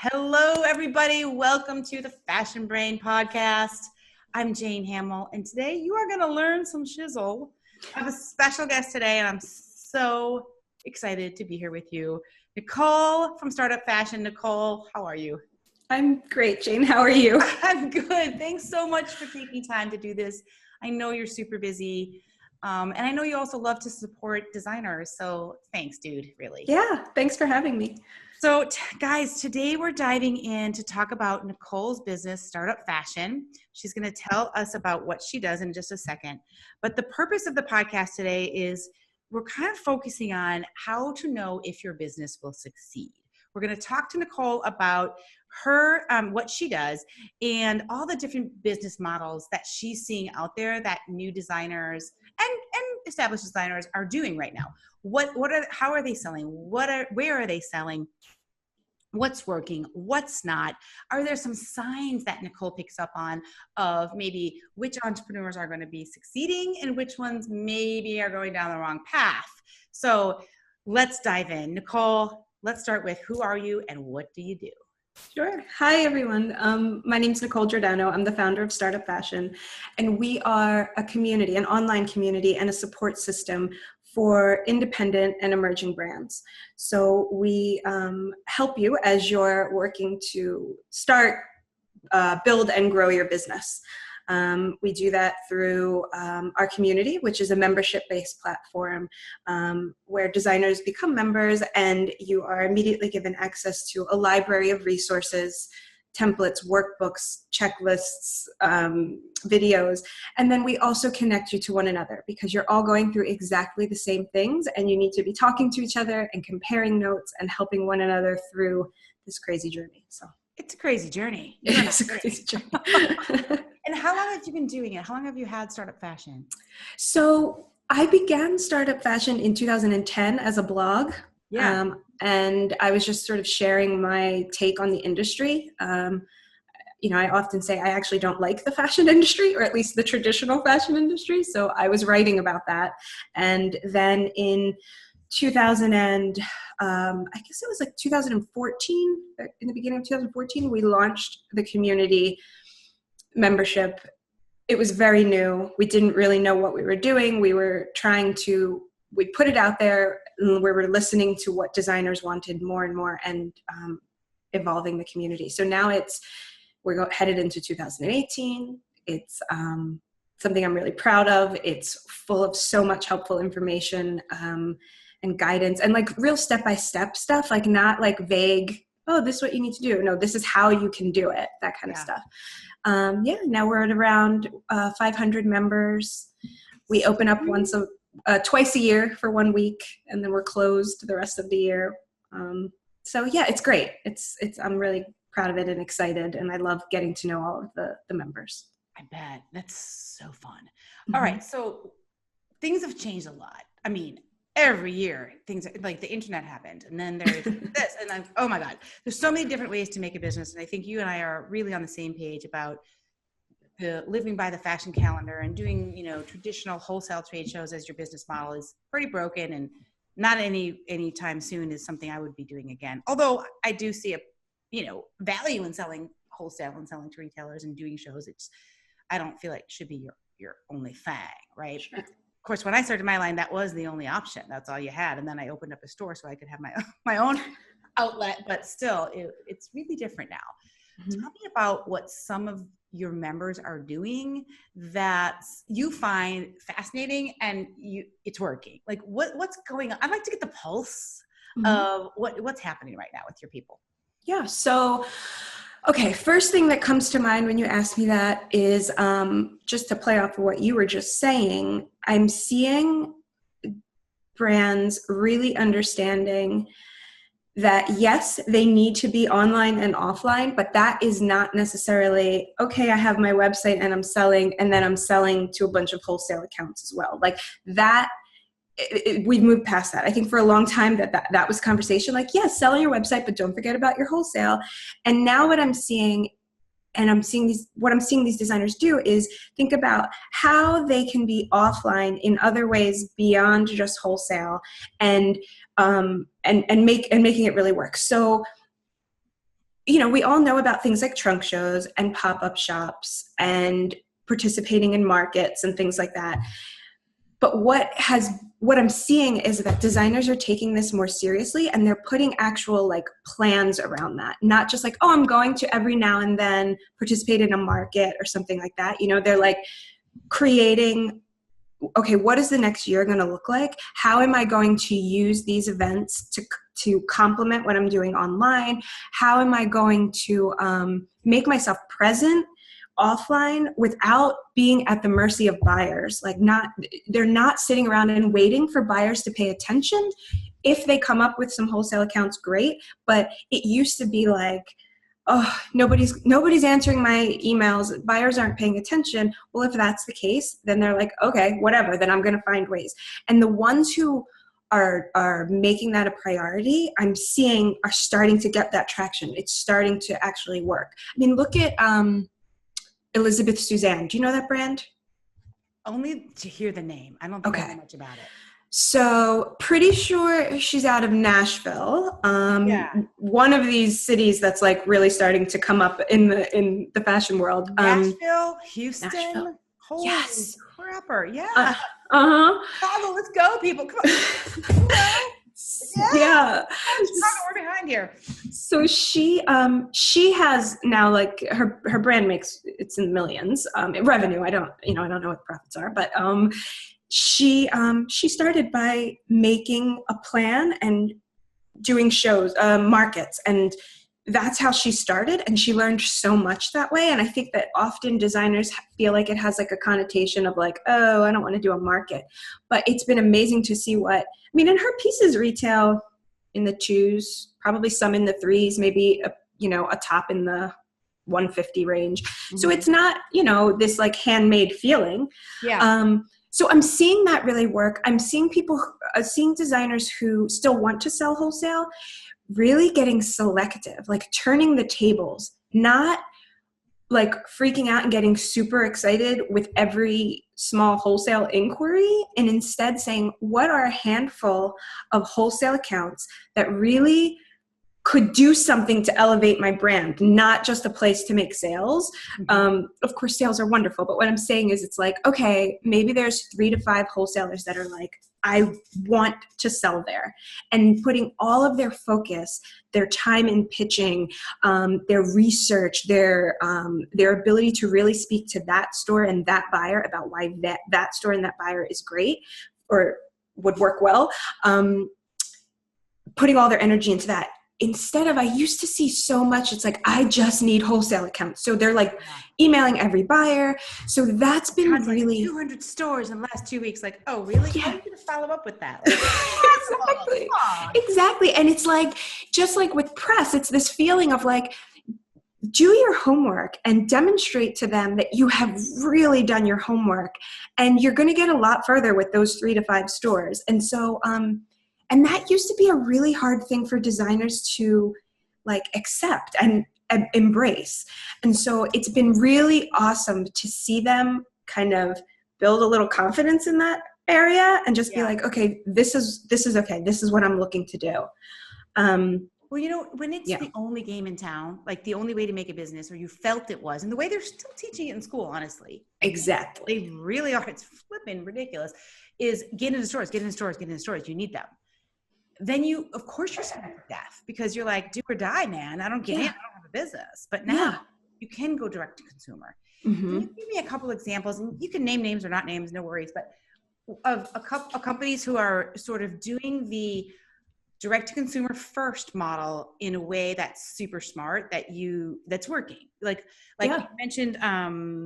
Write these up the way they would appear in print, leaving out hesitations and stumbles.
Hello, everybody. Welcome to the Fashion Brain Podcast. I'm Jane Hamill, and today you are going to learn some shizzle. I have a special guest today, and I'm so excited to be here with you. Nicole from Startup Fashion. Nicole, how are you? I'm great, Jane. How are you? I'm good. Thanks so much for taking time to do this. I know you're super busy, and I know you also love to support designers, so thanks, dude, really. Yeah, thanks for having me. So guys, today we're diving in to talk about Nicole's business, Startup Fashion. She's going to tell us about what she does in just a second. But the purpose of the podcast today is we're kind of focusing on how to know if your business will succeed. We're going to talk to Nicole about her, what she does, and all the different business models that she's seeing out there that new designers and established designers are doing right now. How are they selling? Where are they selling? What's working? What's not? Are there some signs that Nicole picks up on of maybe which entrepreneurs are going to be succeeding and which ones maybe are going down the wrong path? So let's dive in. Nicole, let's start with who are you and what do you do? Sure. Hi, everyone. My name is Nicole Giordano. I'm the founder of Startup Fashion, and we are a community, an online community, and a support system for independent and emerging brands. So we help you as you're working to start, build, and grow your business. We do that through our community, which is a membership-based platform where designers become members and you are immediately given access to a library of resources, templates, workbooks, checklists, videos. And then we also connect you to one another because you're all going through exactly the same things and you need to be talking to each other and comparing notes and helping one another through this crazy journey. So it's a crazy journey. It's a crazy journey. And how long have you been doing it? How long have you had Startup Fashion? So I began Startup Fashion in 2010 as a blog. Yeah. And I was just sort of sharing my take on the industry. I often say I actually don't like the fashion industry, or at least the traditional fashion industry. So I was writing about that. And then in 2000 and I guess it was like 2014, in the beginning of 2014, we launched the community membership. It was very new. We didn't really know what we were doing. We put it out there and we were listening to what designers wanted more and more and evolving the community. So now we're headed into 2018. It's something I'm really proud of. It's full of so much helpful information and guidance and like real step-by-step stuff, like not like vague, oh, this is what you need to do. No, this is how you can do it, that kind of stuff. Now we're at around 500 members. We open up twice a year for 1 week, and then we're closed the rest of the year. It's great. I'm really proud of it and excited, and I love getting to know all of the members. I bet. That's so fun. Mm-hmm. All right. So things have changed a lot. I mean, every year things like the internet happened and then there's this and then, oh my God, there's so many different ways to make a business. And I think you and I are really on the same page about the living by the fashion calendar and doing, traditional wholesale trade shows as your business model is pretty broken and not any time soon is something I would be doing again. Although I do see a, value in selling wholesale and selling to retailers and doing shows. I don't feel like it should be your only thing, right? Sure. Of course, when I started my line, that was the only option. That's all you had. And then I opened up a store so I could have my own outlet, but still it's really different now. Mm-hmm. Tell me about what some of your members are doing that you find fascinating and it's working. Like what's going on? I'd like to get the pulse of what's happening right now with your people. Yeah. So, okay. First thing that comes to mind when you ask me that is just to play off of what you were just saying, I'm seeing brands really understanding that, yes, they need to be online and offline, but that is not necessarily, okay, I have my website and I'm selling, and then I'm selling to a bunch of wholesale accounts as well. Like that, we've moved past that. I think for a long time that was conversation, like, yes, sell on your website, but don't forget about your wholesale. And now what I'm seeing, what I'm seeing these designers do is think about how they can be offline in other ways beyond just wholesale and making it really work. So we all know about things like trunk shows and pop-up shops and participating in markets and things like that. But what I'm seeing is that designers are taking this more seriously, and they're putting actual like plans around that. Not just like, oh, I'm going to every now and then participate in a market or something like that. They're like creating, okay, what is the next year going to look like? How am I going to use these events to complement what I'm doing online? How am I going to make myself present offline without being at the mercy of buyers? Like they're not sitting around and waiting for buyers to pay attention. If they come up with some wholesale accounts, great. But it used to be like, oh, nobody's answering my emails. Buyers aren't paying attention. Well, if that's the case, then they're like, okay, whatever, then I'm going to find ways. And the ones who are making that a priority, I'm seeing are starting to get that traction. It's starting to actually work. I mean, look at Elizabeth Suzanne. Do you know that brand? Only to hear the name. I don't think I know much about it. So pretty sure she's out of Nashville. One of these cities that's like really starting to come up in the fashion world. Nashville, Houston. Nashville. Holy yes. crapper. Yeah. Uh-huh. Let's go, people. Come on. Yeah. We're behind here. So she has now, like, her brand makes, it's in millions in revenue. I don't know what the profits are, but she started by making a plan and doing shows, markets, and that's how she started. And she learned so much that way. And I think that often designers feel like it has like a connotation of like, oh, I don't want to do a market. But it's been amazing to see and her pieces retail in the 2s, probably some in the 3s, maybe a top in the 150 range. Mm-hmm. So it's not, this like handmade feeling. Yeah. So I'm seeing that really work. I'm seeing seeing designers who still want to sell wholesale really getting selective, like turning the tables, not like freaking out and getting super excited with every small wholesale inquiry, and instead saying, what are a handful of wholesale accounts that really could do something to elevate my brand, not just a place to make sales. Mm-hmm. Of course, sales are wonderful, but what I'm saying is it's like, okay, maybe there's 3 to 5 wholesalers that are like, I want to sell there, and putting all of their focus, their time in pitching, their research, their ability to really speak to that store and that buyer about why that store and that buyer is great or would work well, putting all their energy into that. Instead of, I used to see so much, it's like, I just need wholesale accounts. So they're like emailing every buyer. So that's been really... Like 200 stores in the last 2 weeks. Like, oh, really? Yeah. How are you going to follow up with that? Like, Exactly. And it's like, just like with press, it's this feeling of like, do your homework and demonstrate to them that you have really done your homework, and you're going to get a lot further with those 3 to 5 stores. And so, and that used to be a really hard thing for designers to like accept and embrace. And so it's been really awesome to see them kind of build a little confidence in that area and just be like, okay, this is okay. This is what I'm looking to do. Well, when it's the only game in town, like the only way to make a business, or you felt it was, and the way they're still teaching it in school, honestly. Exactly. They really are. It's flipping ridiculous. Is get into stores. You need them. Then of course you're set up for death, because you're like, do or die, man. I don't get in. I don't have a business. But now you can go direct to consumer. Mm-hmm. Can you give me a couple examples, and you can name names or not names, no worries, but of a couple of companies who are sort of doing the direct to consumer first model in a way that's super smart, that's working. Like you mentioned,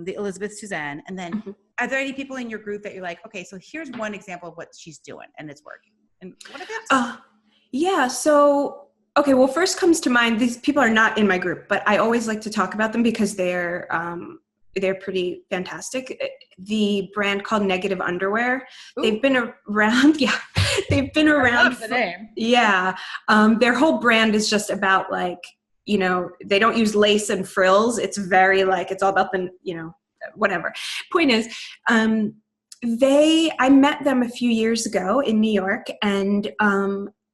the Elizabeth Suzanne, and then are there any people in your group that you're like, okay, so here's one example of what she's doing and it's working? And what about so, okay, well, first comes to mind, these people are not in my group, but I always like to talk about them because they're pretty fantastic. The brand called Negative Underwear. Ooh. They've been around. Yeah. They've been around. I love the name. Yeah. Their whole brand is just about like, they don't use lace and frills. It's very like, it's all about the, whatever. Point is, I met them a few years ago in New York, and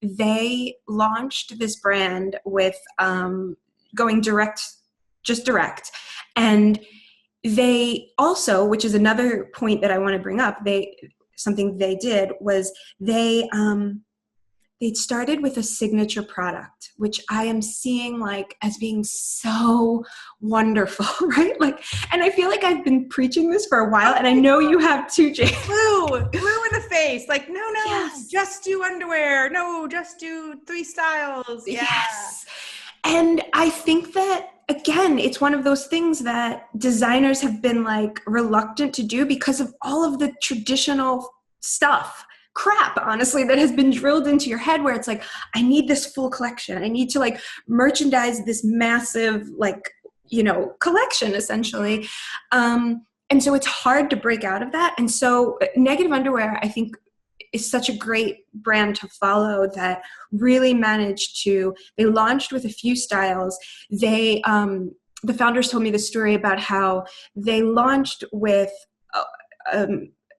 they launched this brand with going direct, just direct. And they also, which is another point that I want to bring up, something they did was they started with a signature product, which I am seeing like as being so wonderful, right? Like, and I feel like I've been preaching this for a while, and I know you have too, Jane. Blue in the face. Like, no, Yes. just do underwear. No, just do 3 styles. Yeah. Yes. And I think that, again, it's one of those things that designers have been like reluctant to do because of all of the traditional crap, honestly, that has been drilled into your head, where it's like, I need this full collection. I need to like merchandise this massive, like, collection essentially. And so it's hard to break out of that. And so Negative Underwear, I think, is such a great brand to follow that really managed to, they launched with a few styles. They, the founders told me the story about how they launched with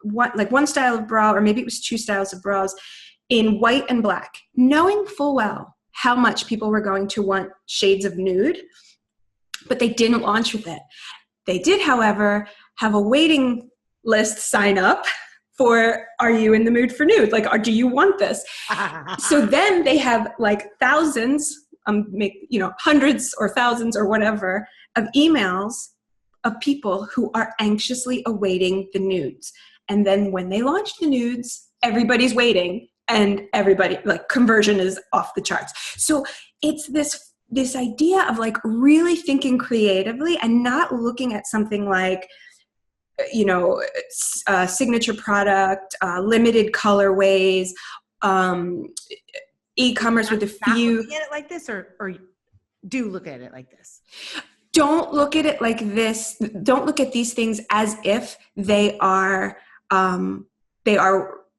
one style of bra, or maybe it was 2 styles of bras in white and black, knowing full well how much people were going to want shades of nude, but they didn't launch with it. They did, however, have a waiting list sign up for, are you in the mood for nude? Like, do you want this? So then they have like thousands, hundreds or thousands or whatever of emails of people who are anxiously awaiting the nudes. And then when they launch the nudes, everybody's waiting, and everybody, like, conversion is off the charts. So it's this idea of like really thinking creatively and not looking at something like, signature product, limited colorways, e-commerce with a few. Not looking at it like this, or do look at it like this. Don't look at it like this. Don't look at these things as if they are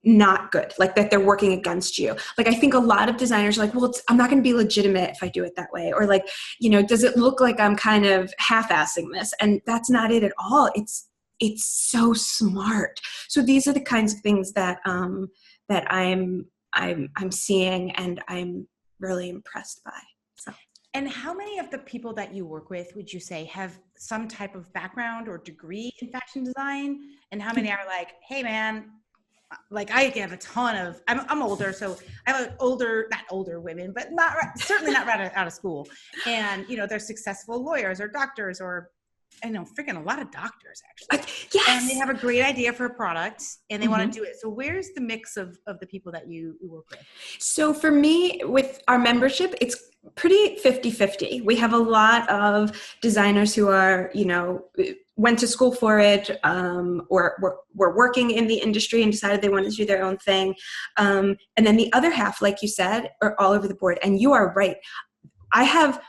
not good, like that they're working against you. Like, I think a lot of designers are like, well, I'm not going to be legitimate if I do it that way. Or like, does it look like I'm kind of half-assing this? And that's not it at all. It's so smart. So these are the kinds of things that I'm seeing, and I'm really impressed by. So. And how many of the people that you work with would you say have some type of background or degree in fashion design? And how many are like, hey man, like I have a ton of, I'm older, so I have not older women, but certainly not right out of school. And, they're successful lawyers or doctors, or I know freaking a lot of doctors actually. Yes. And they have a great idea for a product and they want to do it. So where's the mix of the people that you work with? So for me, with our membership, it's pretty 50-50. We have a lot of designers who are, went to school for it, or were working in the industry and decided they wanted to do their own thing. And then the other half, like you said, are all over the board. And you are right. I have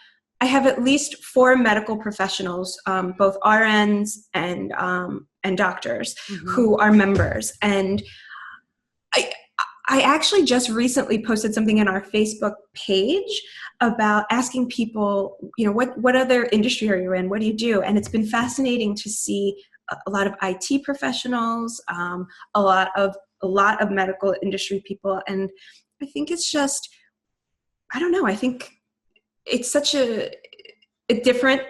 at least 4 medical professionals, both RNs and doctors, who are members. And I actually just recently posted something in our Facebook page about asking people, what other industry are you in? What do you do? And it's been fascinating to see a lot of IT professionals, a lot of medical industry people. And I think it's just, I don't know, I think it's such a different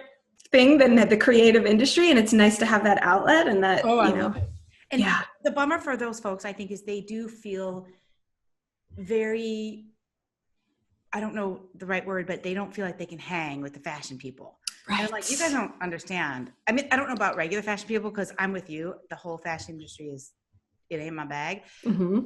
thing than the creative industry, and it's nice to have that outlet, and that, I love it. And yeah, the bummer for those folks, I think, is they do feel very, I don't know the right word, but they don't feel like they can hang with the fashion people. Right. And I'm like, you guys don't understand. I mean, I don't know about regular fashion people, because I'm with you. The whole fashion industry it ain't my bag. Even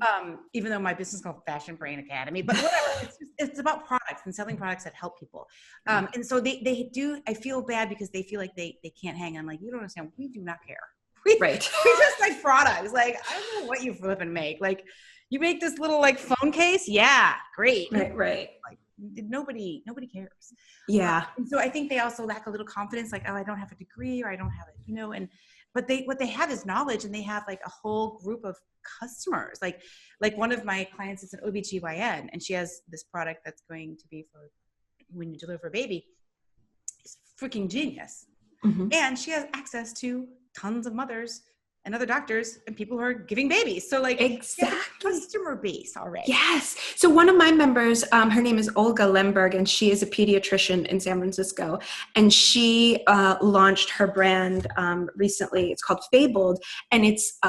though my business is called Fashion Brain Academy, but whatever. It's about products and selling products that help people. And so they do, I feel bad because they feel like they can't hang. I'm like, you don't understand. We do not care. We just like products. Like, I don't know what you flipping make. Like, you make this little like phone case. Yeah. Great. Right. Like, nobody cares. Yeah. And so I think they also lack a little confidence. Like, oh, I don't have a degree, or I don't have it, but what they have is knowledge, and they have like a whole group of customers. Like one of my clients is an OBGYN, and she has this product that's going to be for when you deliver a baby. It's freaking genius. And she has access to tons of mothers and other doctors and people who are giving babies. So like Exactly. customer base already. Yes. So one of my members, her name is Olga Lemberg, and she is a pediatrician in San Francisco. And she launched her brand recently. It's called Fabled, and it's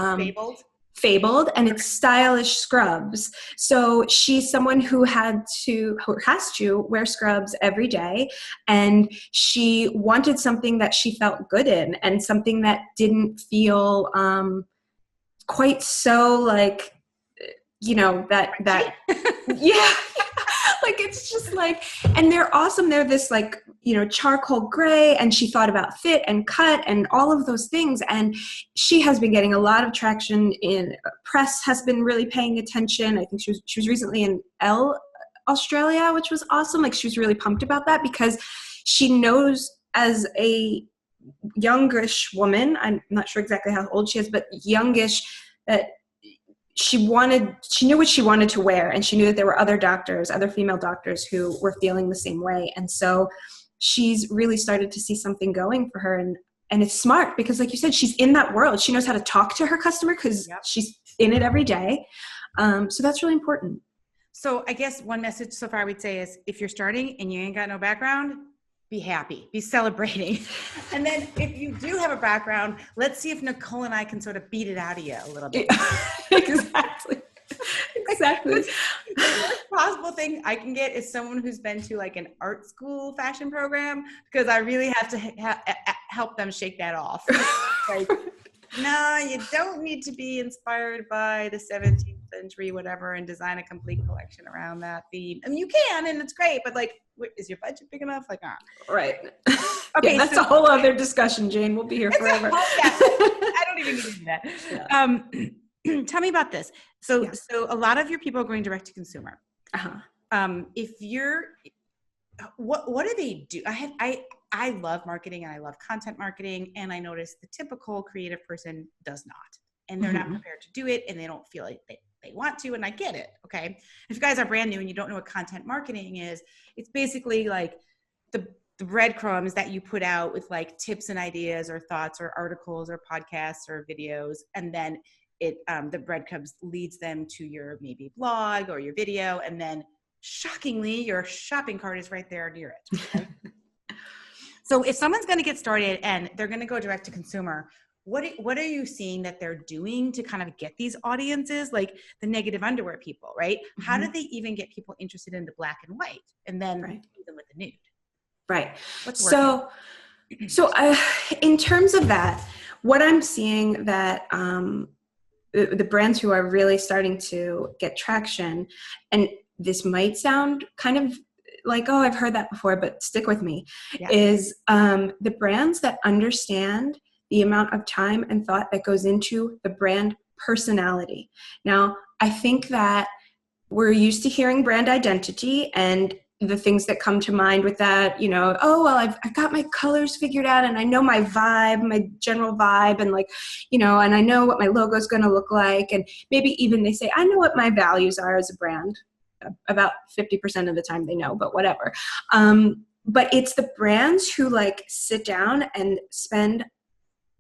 Fabled, and it's stylish scrubs. So she's someone who has to wear scrubs every day, and she wanted something that she felt good in, and something that didn't feel quite so like, that yeah. Like, it's just like, and they're awesome. They're this like, charcoal gray, and she thought about fit and cut and all of those things. And she has been getting a lot of traction in press, has been really paying attention. I think she was recently in Australia, which was awesome. Like, she was really pumped about that because she knows, as a youngish woman, I'm not sure exactly how old she is, but youngish, that she knew what she wanted to wear, and she knew that there were other female doctors who were feeling the same way. And so she's really started to see something going for her. And it's smart because, like you said, she's in that world. She knows how to talk to her customer because she's in it every day. So that's really important. So I guess one message so far I would say is, if you're starting and you ain't got no background, be happy, be celebrating. And then if you do have a background, let's see if Nicole and I can sort of beat it out of you a little bit. Exactly. The worst possible thing I can get is someone who's been to like an art school fashion program, because I really have to help them shake that off. Like, no, you don't need to be inspired by the 17th century, whatever, and design a complete collection around that theme. I mean, you can, and it's great, but like, is your budget big enough? Like, right. Okay, yeah, that's a whole other discussion, Jane. We'll be here forever. I don't even need to do that. Yeah. Tell me about this. So a lot of your people are going direct to consumer. If you're, what do they do? I love marketing, and I love content marketing, and I notice the typical creative person does not, and they're not prepared to do it, and they don't feel like they want to, and I get it. Okay. If you guys are brand new and you don't know what content marketing is, it's basically like the breadcrumbs that you put out with like tips and ideas or thoughts or articles or podcasts or videos, and then the breadcrumbs leads them to your maybe blog or your video, and then shockingly your shopping cart is right there near it. Okay? So if someone's going to get started and they're going to go direct to consumer, what are you seeing that they're doing to kind of get these audiences, like the negative underwear people, right? How do they even get people interested in the black and white, and then do them with the nude? Right. What's working? So in terms of that, what I'm seeing that the brands who are really starting to get traction, and this might sound kind of like, oh, I've heard that before, but stick with me, is the brands that understand the amount of time and thought that goes into the brand personality. Now, I think that we're used to hearing brand identity, and the things that come to mind with that, oh, well, I've got my colors figured out, and I know my vibe, my general vibe, and like, and I know what my logo is going to look like. And maybe even they say, I know what my values are as a brand. About 50% of the time they know, but whatever. But it's the brands who like sit down and spend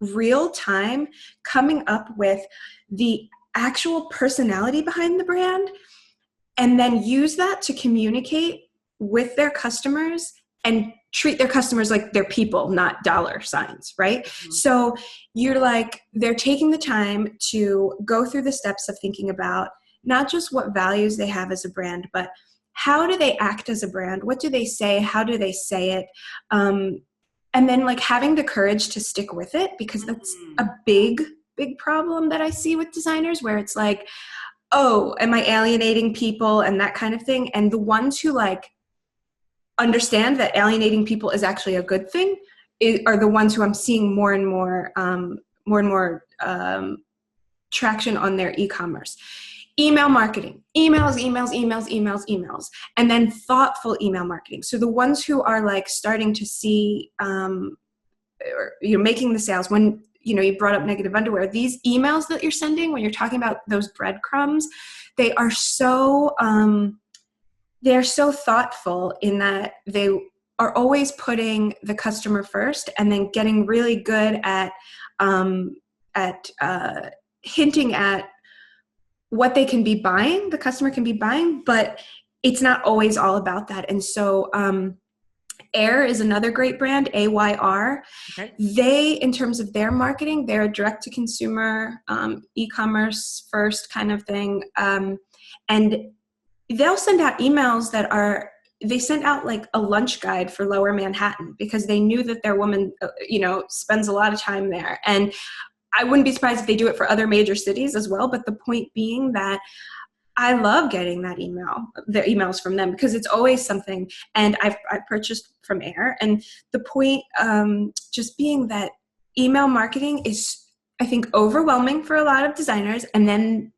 real time coming up with the actual personality behind the brand, and then use that to communicate with their customers and treat their customers like they're people, not dollar signs, right? So they're taking the time to go through the steps of thinking about not just what values they have as a brand, but how do they act as a brand? What do they say? How do they say it? And then like having the courage to stick with it, because that's a big problem that I see with designers, where it's like, oh, am I alienating people and that kind of thing? And the ones who like understand that alienating people is actually a good thing are the ones who I'm seeing more and more traction on their e-commerce. Email marketing, emails, and then thoughtful email marketing. So the ones who are like starting to see, making the sales, when, you brought up negative underwear, these emails that you're sending, when you're talking about those breadcrumbs, they are so thoughtful in that they are always putting the customer first, and then getting really good at hinting at what they can be buying, the customer can be buying, but it's not always all about that. And so Air is another great brand, AYR. Okay. They, in terms of their marketing, they're a direct-to-consumer, e-commerce first kind of thing. And they'll send out emails they sent out like a lunch guide for Lower Manhattan because they knew that their woman, spends a lot of time there. And I wouldn't be surprised if they do it for other major cities as well. But the point being that I love getting the emails from them because it's always something. And I've purchased from Air. And the point just being that email marketing is, I think, overwhelming for a lot of designers. And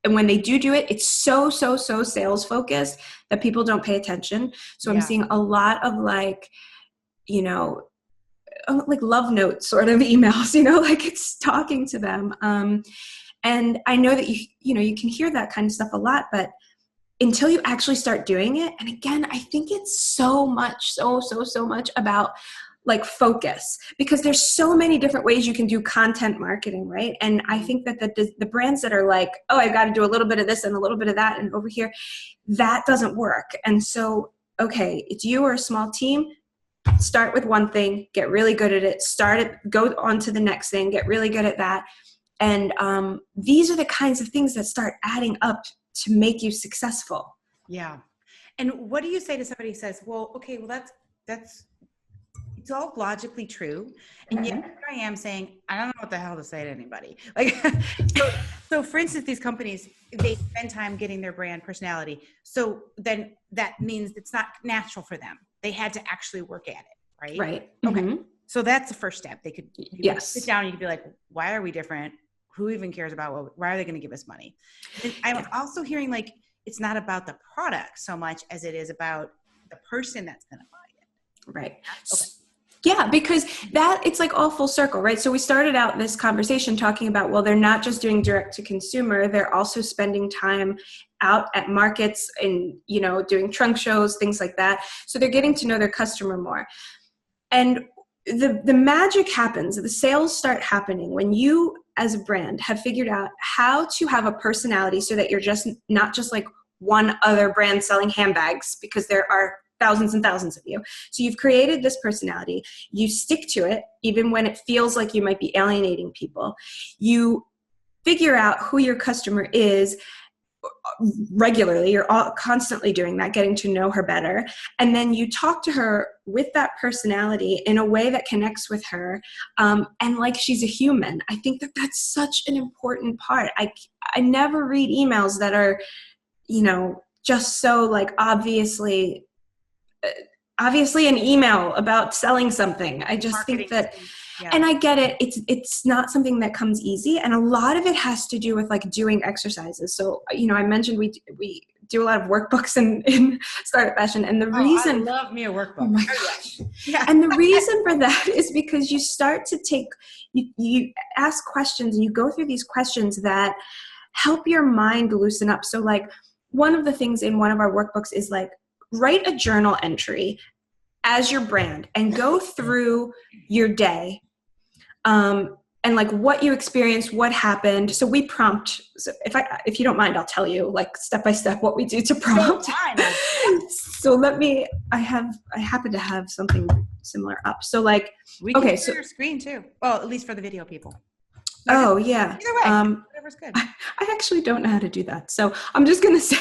when they do it, it's so sales focused that people don't pay attention. So I'm seeing a lot of like love notes sort of emails, like it's talking to them. And I know that you can hear that kind of stuff a lot, but until you actually start doing it, and again, I think it's so much about like focus, because there's so many different ways you can do content marketing, right? And I think that the brands that are like, oh, I've got to do a little bit of this and a little bit of that and over here, that doesn't work. And so, okay, it's you or a small team. Start with one thing, get really good at it, go on to the next thing, get really good at that. And these are the kinds of things that start adding up to make you successful. Yeah. And what do you say to somebody who says, well, okay, well, that's it's all logically true. And yet here I am saying, I don't know what the hell to say to anybody. Like, so for instance, these companies, they spend time getting their brand personality. So then that means it's not natural for them. They had to actually work at it, right? Right. Okay. Mm-hmm. So that's the first step. They could sit down and you could be like, why are we different? Who even cares about why are they going to give us money? And I'm also hearing like, it's not about the product so much as it is about the person that's going to buy it. Right. Okay. Yeah, because it's like all full circle, right? So we started out this conversation talking about, well, they're not just doing direct to consumer, they're also spending time out at markets and, doing trunk shows, things like that. So they're getting to know their customer more. And the magic happens, the sales start happening when you as a brand have figured out how to have a personality so that you're just not just like one other brand selling handbags, because there are thousands and thousands of you. So you've created this personality. You stick to it, even when it feels like you might be alienating people. You figure out who your customer is regularly. You're constantly doing that, getting to know her better. And then you talk to her with that personality in a way that connects with her. And like she's a human. I think that that's such an important part. I never read emails that are, just so like obviously an email about selling something. I just think that, and I get it. It's not something that comes easy. And a lot of it has to do with like doing exercises. So, I mentioned we do a lot of workbooks in Startup Fashion. And the reason— I love me a workbook. Oh my gosh. Yeah. And the reason for that is because you start to you ask questions and you go through these questions that help your mind loosen up. So like one of the things in one of our workbooks is like, write a journal entry as your brand and go through your day and like what you experienced, what happened. So we prompt. So if you don't mind, I'll tell you like step by step what we do to prompt. So I happen to have something similar up. So like, we can share your screen too. Well, at least for the video people. Oh yeah. Either way, whatever's good. I actually don't know how to do that. So I'm just going to say,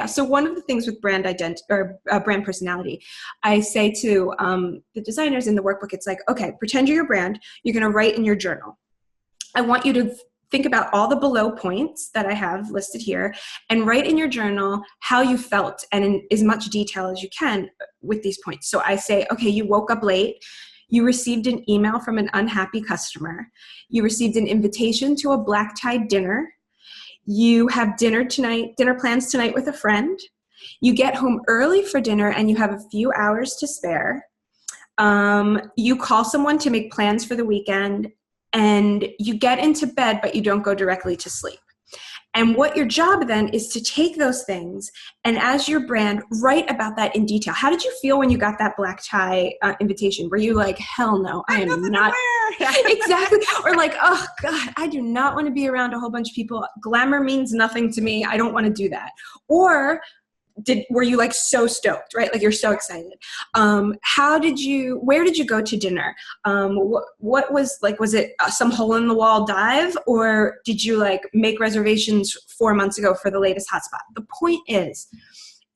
so one of the things with brand identity or brand personality, I say to the designers in the workbook, it's like, okay, pretend you're your brand. You're going to write in your journal. I want you to think about all the below points that I have listed here and write in your journal how you felt and in as much detail as you can with these points. So I say, okay, you woke up late. You received an email from an unhappy customer. You received an invitation to a black-tie dinner. You have dinner plans tonight with a friend. You get home early for dinner and you have a few hours to spare. You call someone to make plans for the weekend and you get into bed, but you don't go directly to sleep. And what your job then is to take those things and as your brand, write about that in detail. How did you feel when you got that black tie invitation? Were you like, hell no, I am not. Exactly. Or like, oh God, I do not want to be around a whole bunch of people. Glamour means nothing to me. I don't want to do that. Or were you like so stoked, right? Like you're so excited. Where did you go to dinner? What was like, was it some hole in the wall dive, or did you like make reservations 4 months ago for the latest hotspot? The point is,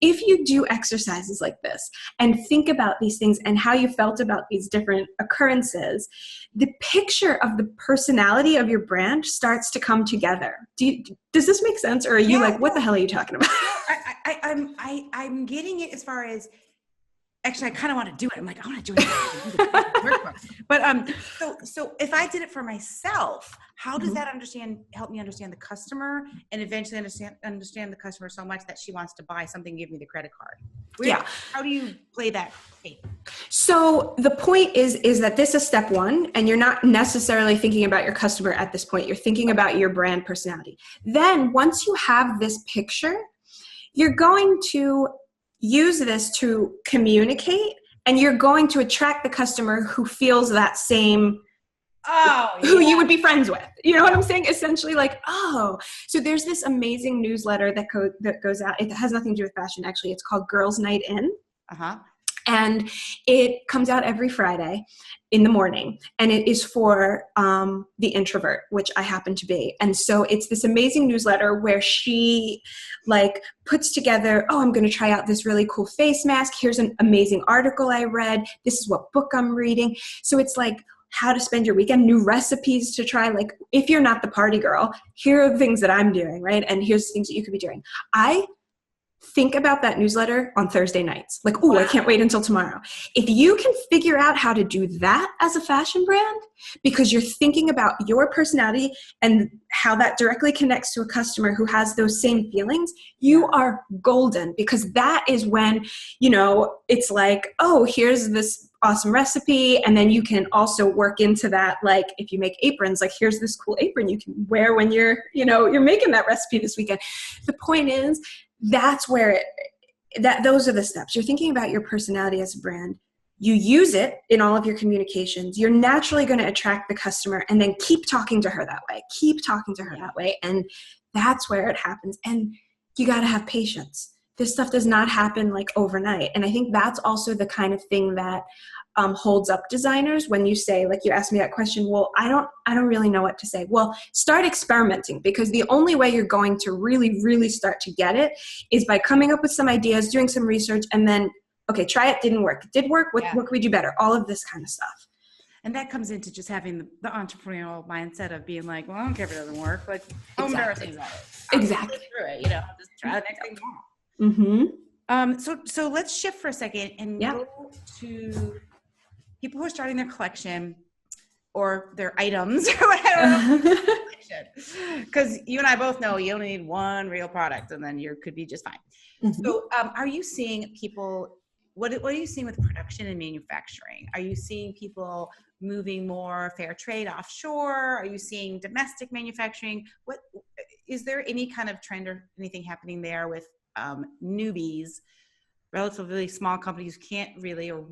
if you do exercises like this and think about these things and how you felt about these different occurrences, the picture of the personality of your brand starts to come together. Does this make sense? Or are you like, what the hell are you talking about? I'm getting it as far as, actually, I kind of want to do it. I'm like, I want to do it. But so if I did it for myself, how does that help me understand the customer and eventually understand the customer so much that she wants to buy something, give me the credit card? How do you play that game? So the point is that this is step one, and you're not necessarily thinking about your customer at this point. You're thinking about your brand personality. Then once you have this picture, you're going to use this to communicate, and you're going to attract the customer who feels that same, who you would be friends with. You know what I'm saying? Essentially like, so there's this amazing newsletter that goes out. It has nothing to do with fashion, actually. It's called Girls Night In. And it comes out every Friday in the morning, and it is for the introvert, which I happen to be. And so it's this amazing newsletter where she like puts together, I'm going to try out this really cool face mask. Here's an amazing article I read. This is what book I'm reading. So it's like how to spend your weekend, new recipes to try. Like if you're not the party girl, here are the things that I'm doing, right? And here's the things that you could be doing. I think about that newsletter on Thursday nights. Like, I can't wait until tomorrow. If you can figure out how to do that as a fashion brand, because you're thinking about your personality and how that directly connects to a customer who has those same feelings, you are golden, because that is when, it's like, here's this awesome recipe. And then you can also work into that. Like if you make aprons, like here's this cool apron you can wear when you're making that recipe this weekend. The point is, that's where those are the steps. You're thinking about your personality as a brand. You use it in all of your communications. You're naturally going to attract the customer, and then keep talking to her that way. Keep talking to her that way. And that's where it happens. And you got to have patience. This stuff does not happen like overnight. And I think that's also the kind of thing that holds up designers when you say, like, you asked me that question, well, I don't really know what to say. Well, start experimenting, because the only way you're going to really, really start to get it is by coming up with some ideas, doing some research, and then, okay, try it, didn't work. It did work, what can we do better? All of this kind of stuff. And that comes into just having the entrepreneurial mindset of being like, well, I don't care if it doesn't work, like, how embarrassing is that? Exactly. Through it, just try the next thing tomorrow. So let's shift for a second and go to people who are starting their collection or their items or whatever. Because you and I both know you only need one real product, and then you could be just fine. So are you seeing people, what are you seeing with production and manufacturing? Are you seeing people moving more fair trade offshore? Are you seeing domestic manufacturing? What is there any kind of trend or anything happening there with newbies, relatively small companies who can't really or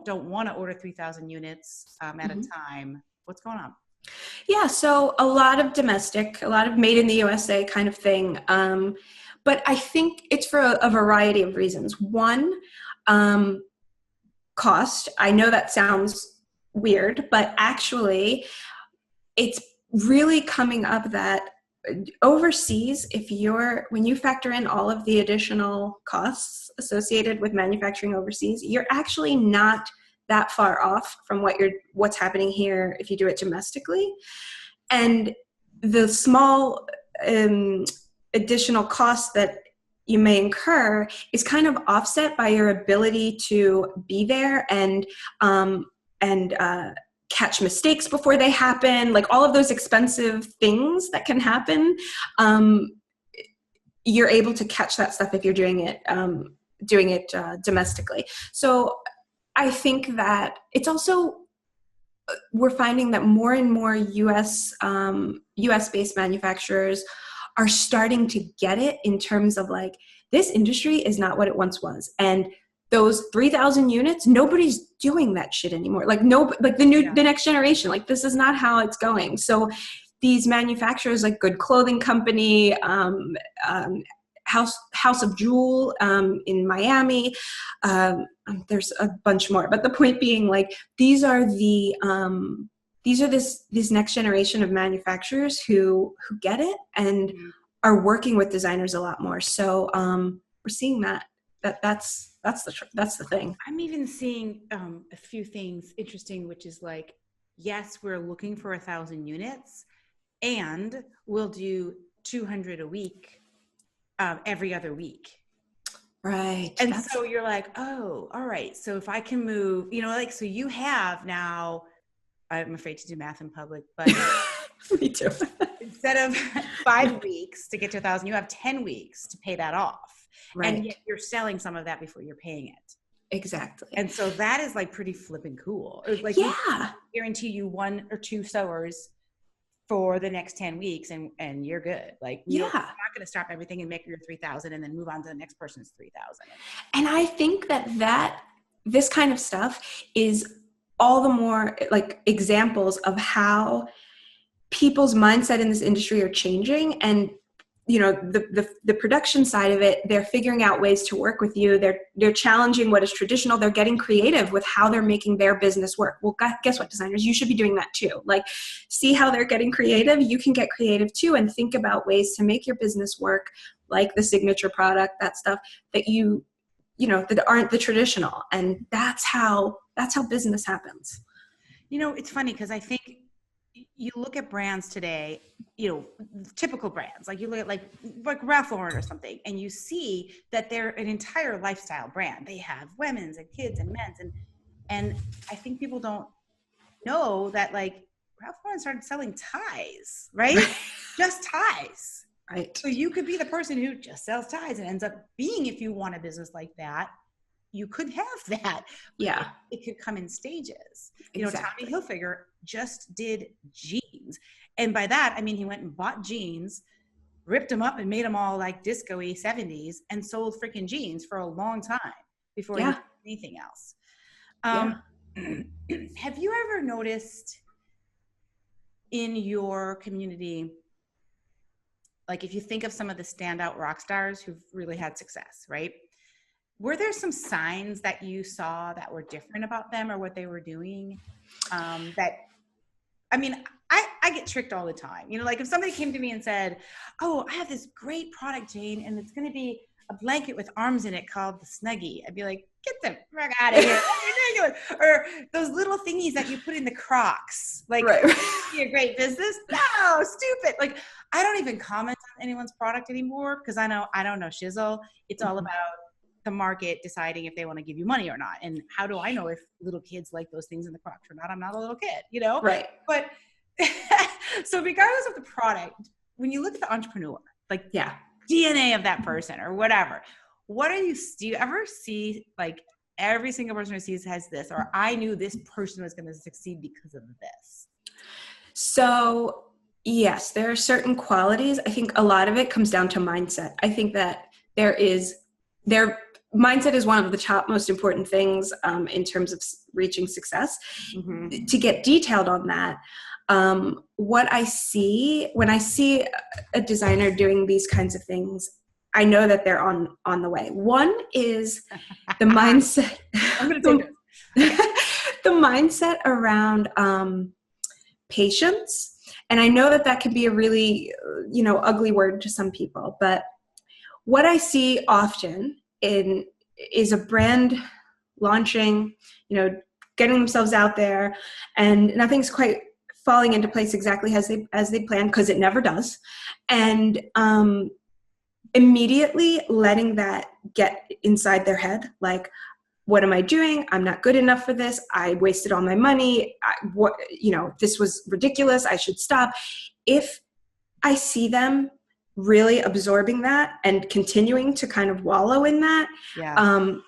don't want to order 3,000 units at a time? What's going on? Yeah, so a lot of domestic, a lot of made in the USA kind of thing. But I think it's for a variety of reasons. One, cost. I know that sounds weird, but actually it's really coming up that overseas, when you factor in all of the additional costs associated with manufacturing overseas, you're actually not that far off from what's happening here if you do it domestically. And the small additional costs that you may incur is kind of offset by your ability to be there and catch mistakes before they happen, like all of those expensive things that can happen. You're able to catch that stuff if you're doing it domestically. So I think that it's also, we're finding that more and more US-based manufacturers are starting to get it in terms of like, this industry is not what it once was. And those 3,000 units, nobody's doing that shit anymore. Like the next generation, like this is not how it's going. So these manufacturers like Good Clothing Company, House of Jewel in Miami, there's a bunch more. But the point being, like, these are this next generation of manufacturers who get it and are working with designers a lot more. So we're seeing that's the thing. I'm even seeing a few things interesting, which is like, yes, we're looking for 1,000 units, and we'll do 200 a week, every other week. Right. And so you're like, oh, all right. So if I can move, like, so you have now, I'm afraid to do math in public, but me too. Instead of 5 weeks to get to 1,000, you have 10 weeks to pay that off. Right. And yet you're selling some of that before you're paying it. Exactly. And so that is like pretty flipping cool. Like, we guarantee you 1 or 2 sewers for the next 10 weeks and you're good. Like, you're not going to stop everything and make your 3,000 and then move on to the next person's 3,000. And I think that this kind of stuff is all the more like examples of how people's mindset in this industry are changing. And the production side of it, they're figuring out ways to work with you. They're challenging what is traditional. They're getting creative with how they're making their business work. Well, guess what, designers? You should be doing that too. Like, see how they're getting creative. You can get creative too, and think about ways to make your business work, like the signature product, that stuff that that aren't the traditional. And that's how business happens. It's funny because I think you look at brands today, typical brands, like you look at like Ralph Lauren or something, and you see that they're an entire lifestyle brand. They have women's and kids and men's, and I think people don't know that, like, Ralph Lauren started selling ties, right? Just ties. Right. So you could be the person who just sells ties and ends up being, if you want a business like that, you could have that. Yeah. It could come in stages. Exactly. Tommy Hilfiger just did jeans. And by that, I mean, he went and bought jeans, ripped them up and made them all like disco-y 70s and sold freaking jeans for a long time before he did anything else. Have you ever noticed in your community, like if you think of some of the standout rock stars who've really had success, right? Were there some signs that you saw that were different about them or what they were doing? I get tricked all the time. Like if somebody came to me and said, oh, I have this great product, Jane, and it's going to be a blanket with arms in it called the Snuggie. I'd be like, get the fuck out of here. Or those little thingies that you put in the Crocs. Like, be a great business? No, stupid. Like, I don't even comment on anyone's product anymore because I don't know shizzle. It's all about the market deciding if they want to give you money or not. And how do I know if little kids like those things in the Crocs or not? I'm not a little kid, Right. But so regardless of the product, when you look at the entrepreneur, like DNA of that person or whatever, do you ever see like every single person who sees has this, or I knew this person was going to succeed because of this? So yes, there are certain qualities. I think a lot of it comes down to mindset. I think that mindset is one of the top most important things in terms of reaching success. Mm-hmm. To get detailed on that, what I see when I see a designer doing these kinds of things, I know that they're on the way. One is the mindset. I'm going to take this. The mindset around patience. And I know that can be a really, ugly word to some people, but what I see often is a brand launching, getting themselves out there, and nothing's quite falling into place exactly as they plan, because it never does, and immediately letting that get inside their head, like, what am I doing? I'm not good enough for this. I wasted all my money. This was ridiculous. I should stop. If I see them really absorbing that and continuing to kind of wallow in that,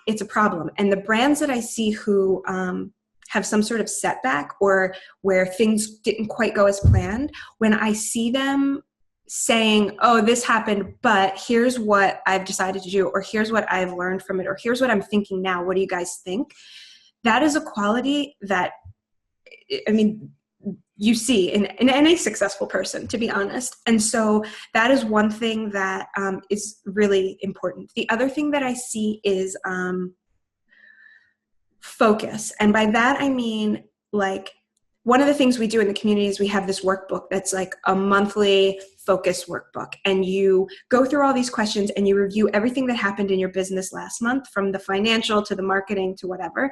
it's a problem. And the brands that I see who have some sort of setback or where things didn't quite go as planned, when I see them saying, oh, this happened, but here's what I've decided to do, or here's what I've learned from it, or here's what I'm thinking now. What do you guys think? That is a quality that, I mean, you see in any successful person, to be honest. And so that is one thing that is really important. The other thing that I see is focus. And by that, I mean, like, one of the things we do in the community is we have this workbook that's like a monthly focus workbook. And you go through all these questions and you review everything that happened in your business last month, from the financial to the marketing to whatever.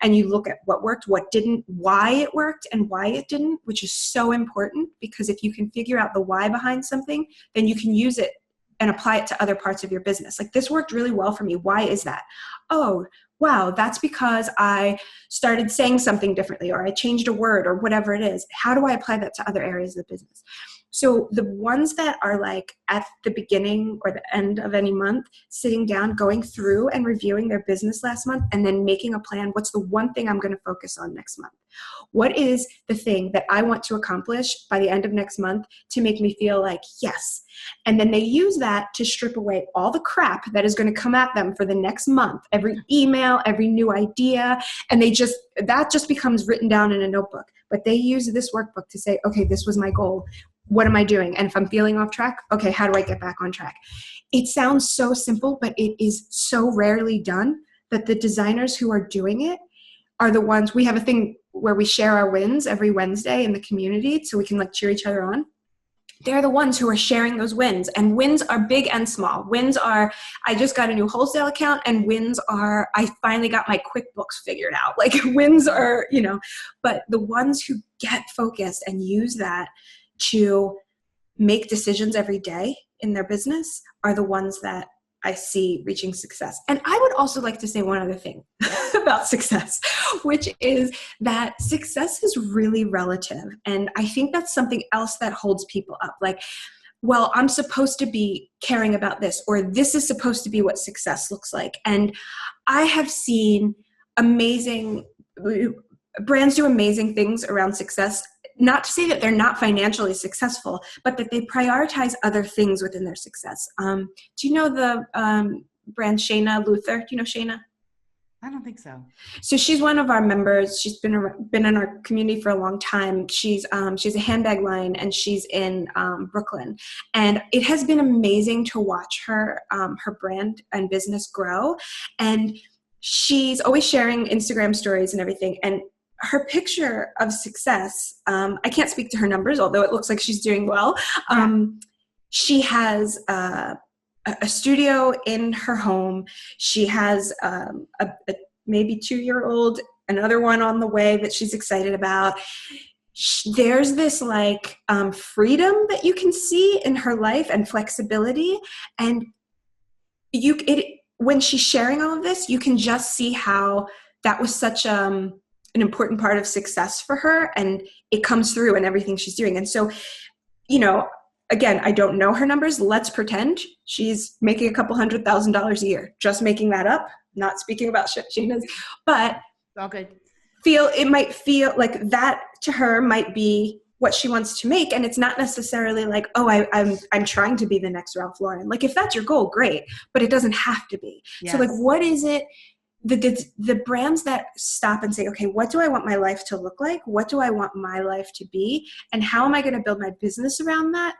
And you look at what worked, what didn't, why it worked and why it didn't, which is so important, because if you can figure out the why behind something, then you can use it and apply it to other parts of your business. Like, this worked really well for me. Why is that? Oh, wow, that's because I started saying something differently, or I changed a word, or whatever it is. How do I apply that to other areas of the business? So the ones that are like at the beginning or the end of any month, sitting down, going through and reviewing their business last month, and then making a plan. What's the one thing I'm going to focus on next month? What is the thing that I want to accomplish by the end of next month to make me feel like, yes? And then they use that to strip away all the crap that is going to come at them for the next month, every email, every new idea. And that just becomes written down in a notebook. But they use this workbook to say, okay, this was my goal. What am I doing? And if I'm feeling off track, okay, how do I get back on track? It sounds so simple, but it is so rarely done that the designers who are doing it are the ones. We have a thing where we share our wins every Wednesday in the community so we can like cheer each other on. They're the ones who are sharing those wins, and wins are big and small. Wins are, I just got a new wholesale account, and wins are, I finally got my QuickBooks figured out. Like, wins are, but the ones who get focused and use that to make decisions every day in their business are the ones that I see reaching success. And I would also like to say one other thing about success, which is that success is really relative. And I think that's something else that holds people up. Like, well, I'm supposed to be caring about this, or this is supposed to be what success looks like. And I have seen brands do amazing things around success. Not to say that they're not financially successful, but that they prioritize other things within their success. Do you know the brand Shayna Luther? Do you know Shayna? I don't think so. So she's one of our members. She's been in our community for a long time. She's a handbag line, and she's in Brooklyn. And it has been amazing to watch her brand and business grow. And she's always sharing Instagram stories and everything. And her picture of success, I can't speak to her numbers, although it looks like she's doing well. She has a studio in her home. She has a maybe 2-year-old, another one on the way that she's excited about. There's this like freedom that you can see in her life, and flexibility. And when she's sharing all of this, you can just see how that was such an important part of success for her, and it comes through in everything she's doing. And so, again, I don't know her numbers. Let's pretend she's making a couple $100,000 a year, just making that up, not speaking about shit she knows, but all good. It might feel like that to her might be what she wants to make. And it's not necessarily like, oh, I'm trying to be the next Ralph Lauren. Like, if that's your goal, great, but it doesn't have to be. Yes. So like, what is it? The brands that stop and say, okay, what do I want my life to look like? What do I want my life to be? And how am I going to build my business around that?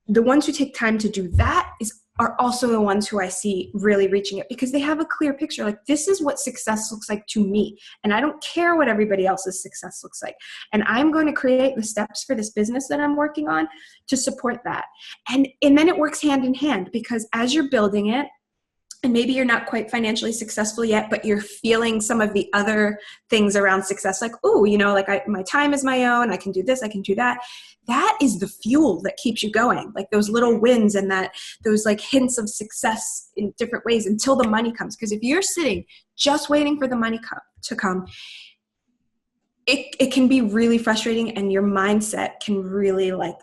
The ones who take time to do that are also the ones who I see really reaching it, because they have a clear picture. Like, this is what success looks like to me. And I don't care what everybody else's success looks like. And I'm going to create the steps for this business that I'm working on to support that. And then it works hand in hand, because as you're building it, and maybe you're not quite financially successful yet, but you're feeling some of the other things around success, like, oh, like my time is my own. I can do this. I can do that. That is the fuel that keeps you going. Like those little wins and those like hints of success in different ways until the money comes. Because if you're sitting just waiting for the money to come, it can be really frustrating, and your mindset can really like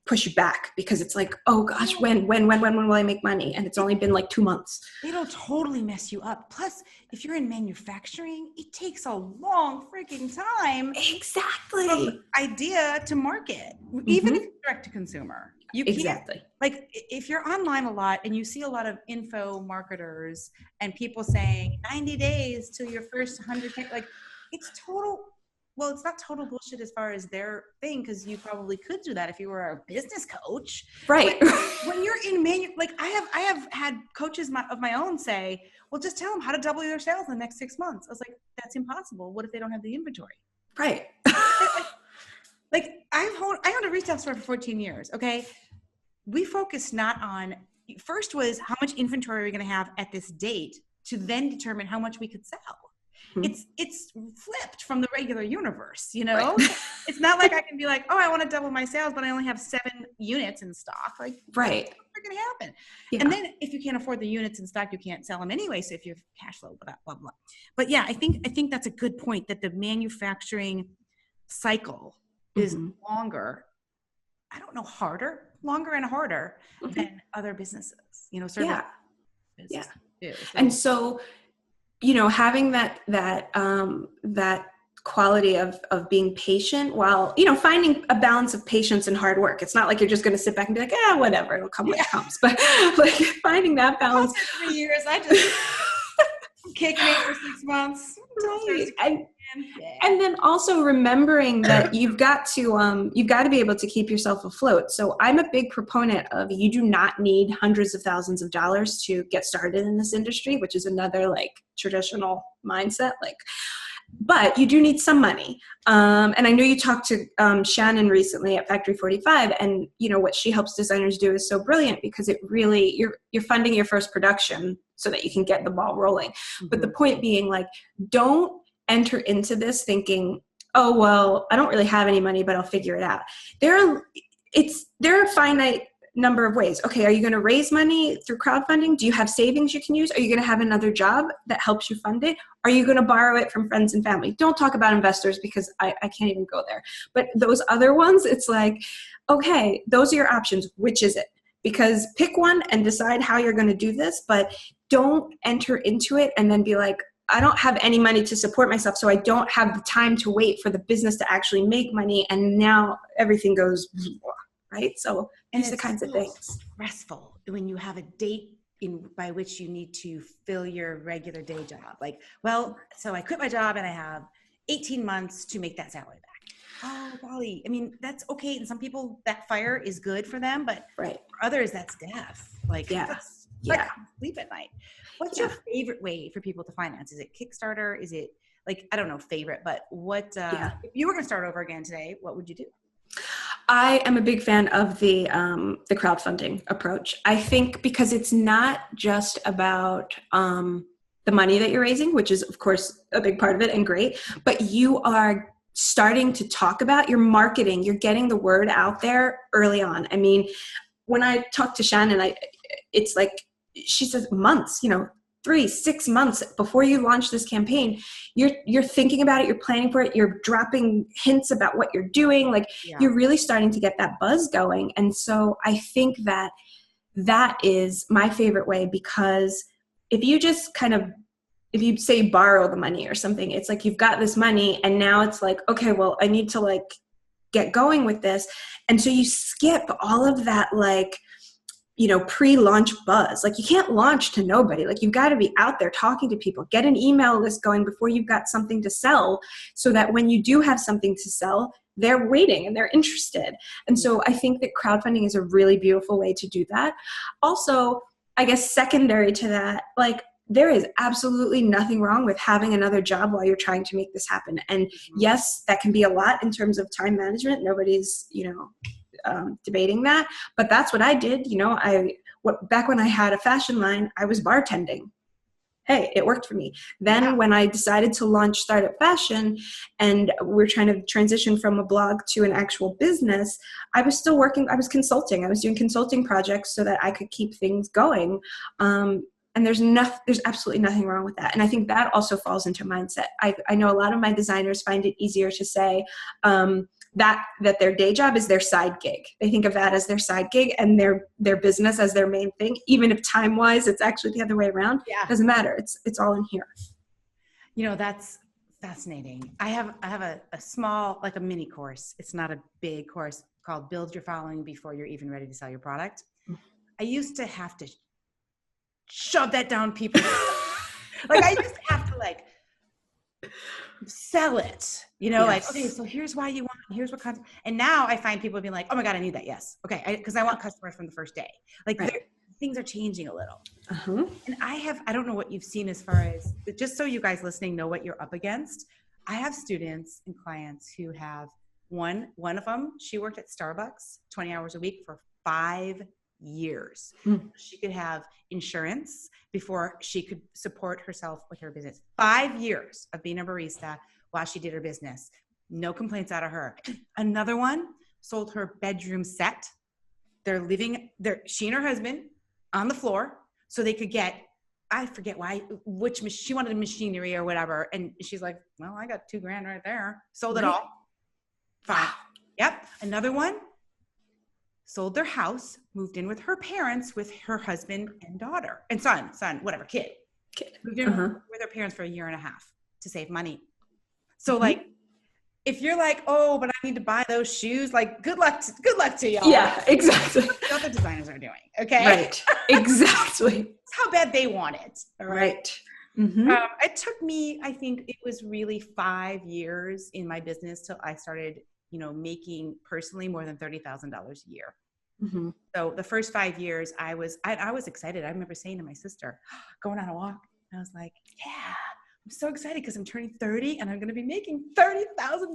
push you back because it's like, oh gosh, when will I make money? And it's only been like 2 months. It'll totally mess you up. Plus, if you're in manufacturing, it takes a long freaking time. Exactly. From idea to market, even if it's direct to consumer. You can't, exactly. like, if you're online a lot and you see a lot of info marketers and people saying 90 days till your first 100K, like, it's total. Well, it's not total bullshit as far as their thing, because you probably could do that if you were a business coach. Right. But when you're in like I have had coaches of my own say, well, just tell them how to double their sales in the next 6 months. I was like, that's impossible. What if they don't have the inventory? Right. Like I owned a retail store for 14 years. Okay. We focused not on, first was how much inventory are we going to have at this date to then determine how much we could sell. It's flipped from the regular universe, you know. Right. It's not like I can be like, oh, I want to double my sales, but I only have 7 units in stock. Like, right, what's going to happen? Yeah. And then if you can't afford the units in stock, you can't sell them anyway. So if you have cash flow, blah blah blah. But yeah, I think that's a good point, that the manufacturing cycle is longer. I don't know, longer and harder than other businesses. You know, service businesses do. So, and so, you know, having that quality of being patient while, you know, finding a balance of patience and hard work. It's not like you're just going to sit back and be like, whatever, it'll come when it comes. But like finding that balance. For 3 years, I just kicked me for 6 months. Right. And then also remembering that you've got to be able to keep yourself afloat. So I'm a big proponent of, you do not need hundreds of thousands of dollars to get started in this industry, which is another like traditional mindset. Like, but you do need some money. And I know you talked to Shannon recently at Factory 45, and you know what she helps designers do is so brilliant, because it really, you're funding your first production so that you can get the ball rolling. But the point being, like, don't enter into this thinking, oh, well, I don't really have any money, but I'll figure it out. There are a finite number of ways. Okay, are you going to raise money through crowdfunding? Do you have savings you can use? Are you going to have another job that helps you fund it? Are you going to borrow it from friends and family? Don't talk about investors, because I can't even go there. But those other ones, it's like, okay, those are your options. Which is it? Because pick one and decide how you're going to do this, but don't enter into it and then be like, I don't have any money to support myself, so I don't have the time to wait for the business to actually make money, and now everything goes, right? So these are the kinds of things. Stressful when you have a date by which you need to fill your regular day job. Like, well, so I quit my job and I have 18 months to make that salary back. Oh, golly. I mean, that's okay. And some people, that fire is good for them, but for others, that's death. Like, that's like sleep at night. What's your favorite way for people to finance? Is it Kickstarter? Is it, like, I don't know, favorite, but what, if you were going to start over again today, what would you do? I am a big fan of the crowdfunding approach. I think because it's not just about the money that you're raising, which is of course a big part of it and great, but you are starting to talk about your marketing. You're getting the word out there early on. I mean, when I talk to Shannon, it's like, she says months, 3-6 months before you launch this campaign, you're thinking about it, you're planning for it, you're dropping hints about what you're doing. Like, you're really starting to get that buzz going. And so I think that is my favorite way, because if you just if you say borrow the money or something, it's like you've got this money and now it's like, okay, well, I need to like get going with this. And so you skip all of that, like, pre-launch buzz. Like, you can't launch to nobody. Like, you've got to be out there talking to people, get an email list going before you've got something to sell, so that when you do have something to sell, they're waiting and they're interested. And so I think that crowdfunding is a really beautiful way to do that. Also, I guess secondary to that, like, there is absolutely nothing wrong with having another job while you're trying to make this happen. And yes, that can be a lot in terms of time management. Nobody's, debating that, but that's what I did. Back when I had a fashion line, I was bartending. Hey, it worked for me. Then when I decided to launch Startup Fashion and we're trying to transition from a blog to an actual business, I was still working. I was consulting. I was doing consulting projects so that I could keep things going. And there's absolutely nothing wrong with that. And I think that also falls into mindset. I know a lot of my designers find it easier to say, that their day job is their side gig. They think of that as their side gig and their business as their main thing. Even if time-wise it's actually the other way around, doesn't matter. It's all in here. That's fascinating. I have a small, like a mini course. It's not a big course, called Build Your Following Before You're Even Ready to Sell Your Product. I used to have to shove that down people. Like I used to have to like sell it, like, okay, so here's why you want, here's what content. And now I find people being like, oh my God, I need that. Yes. Okay. Because I want customers from the first day. Like things are changing a little. And I don't know what you've seen as far as, just so you guys listening know what you're up against. I have students and clients who have one of them, she worked at Starbucks 20 hours a week for 5 years. She could have insurance before she could support herself with her business. 5 years of being a barista while she did her business. No complaints out of her. Another one sold her bedroom set. They're living there, she and her husband on the floor so they could get, I forget she wanted machinery or whatever. And she's like, well, I got $2,000 right there. Sold it all. Fine. Yep. Another one sold their house, moved in with her parents, with her husband and daughter and son, whatever, kid. Moved in with her parents for 1.5 years to save money. So like, if you're like, oh, but I need to buy those shoes, like good luck to y'all. Yeah, exactly. That's what the designers are doing. Okay. Right. Exactly. That's how bad they want it. All right. It took me, I think it was really 5 years in my business till I started, making personally more than $30,000 a year. So the first 5 years I was excited. I remember saying to my sister, going on a walk, I was like, yeah, I'm so excited because I'm turning 30 and I'm going to be making $30,000.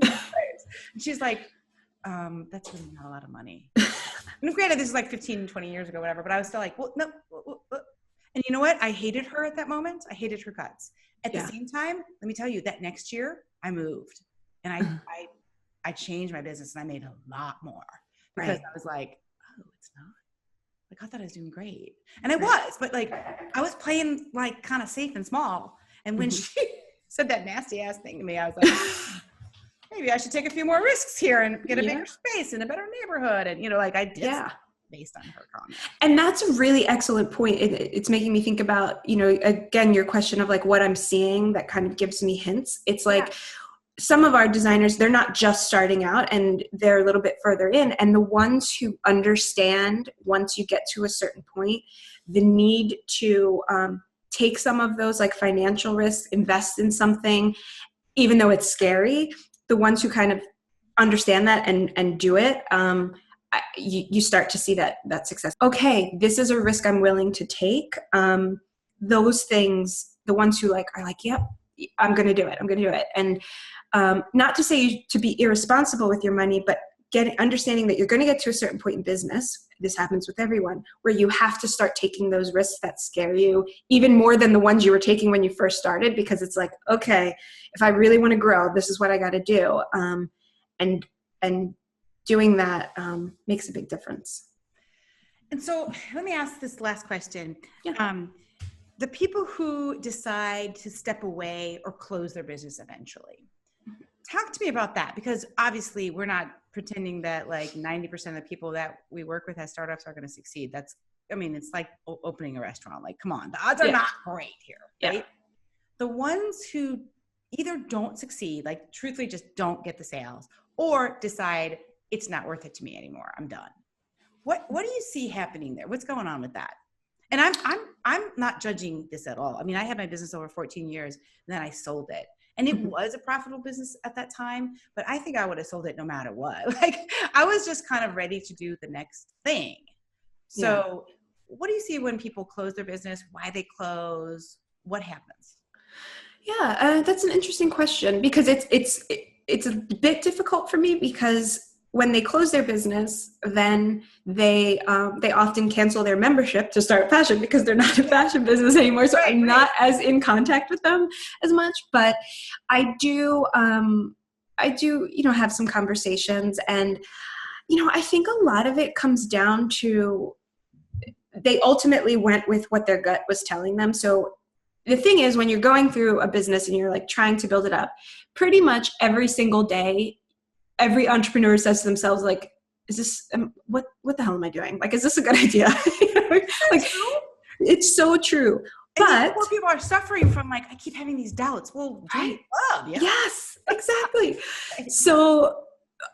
And she's like, that's really not a lot of money. And granted, this is like 15, 20 years ago, whatever, but I was still like, well, no. And you know what? I hated her at that moment. I hated her guts. At the same time, let me tell you that next year I moved and I changed my business and I made a lot more because I was like, oh, it's not. Like I thought I was doing great. And I was, but like I was playing like kind of safe and small. And when she said that nasty ass thing to me, I was like, maybe I should take a few more risks here and get a bigger space in a better neighborhood. And, I did based on her comment. And that's a really excellent point. It's making me think about, again, your question of like what I'm seeing that kind of gives me hints. It's like some of our designers, they're not just starting out and they're a little bit further in. And the ones who understand once you get to a certain point, the need to, take some of those like financial risks, invest in something, even though it's scary, the ones who kind of understand that and do it, you start to see that success. Okay, this is a risk I'm willing to take. Those things, the ones who are like, yep, I'm going to do it. And not to say to be irresponsible with your money, but understanding that you're going to get to a certain point in business. This happens with everyone, where you have to start taking those risks that scare you even more than the ones you were taking when you first started, because it's like, okay, if I really want to grow, this is what I got to do. And doing that makes a big difference. And so let me ask this last question. The people who decide to step away or close their business eventually, talk to me about that, because obviously we're not pretending that like 90% of the people that we work with as startups are going to succeed. It's like opening a restaurant. Like, come on, the odds are not great here, right? The ones who either don't succeed, like truthfully just don't get the sales, or decide it's not worth it to me anymore, I'm done. What do you see happening there? What's going on with that? And I'm not judging this at all. I mean, I had my business over 14 years and then I sold it. And it was a profitable business at that time, but I think I would have sold it no matter what. Like I was just kind of ready to do the next thing. So what do you see when people close their business? Why they close? What happens? Yeah, that's an interesting question, because it's a bit difficult for me, because when they close their business, then they often cancel their membership to start fashion because they're not a fashion business anymore. So I'm not as in contact with them as much, but I do have some conversations, and, I think a lot of it comes down to they ultimately went with what their gut was telling them. So the thing is, when you're going through a business and you're like trying to build it up, pretty much every single day, every entrepreneur says to themselves, like, is this, what the hell am I doing? Like, is this a good idea? Like, it's so true. But more people are suffering from, like, I keep having these doubts. Well, right. Yes, exactly. So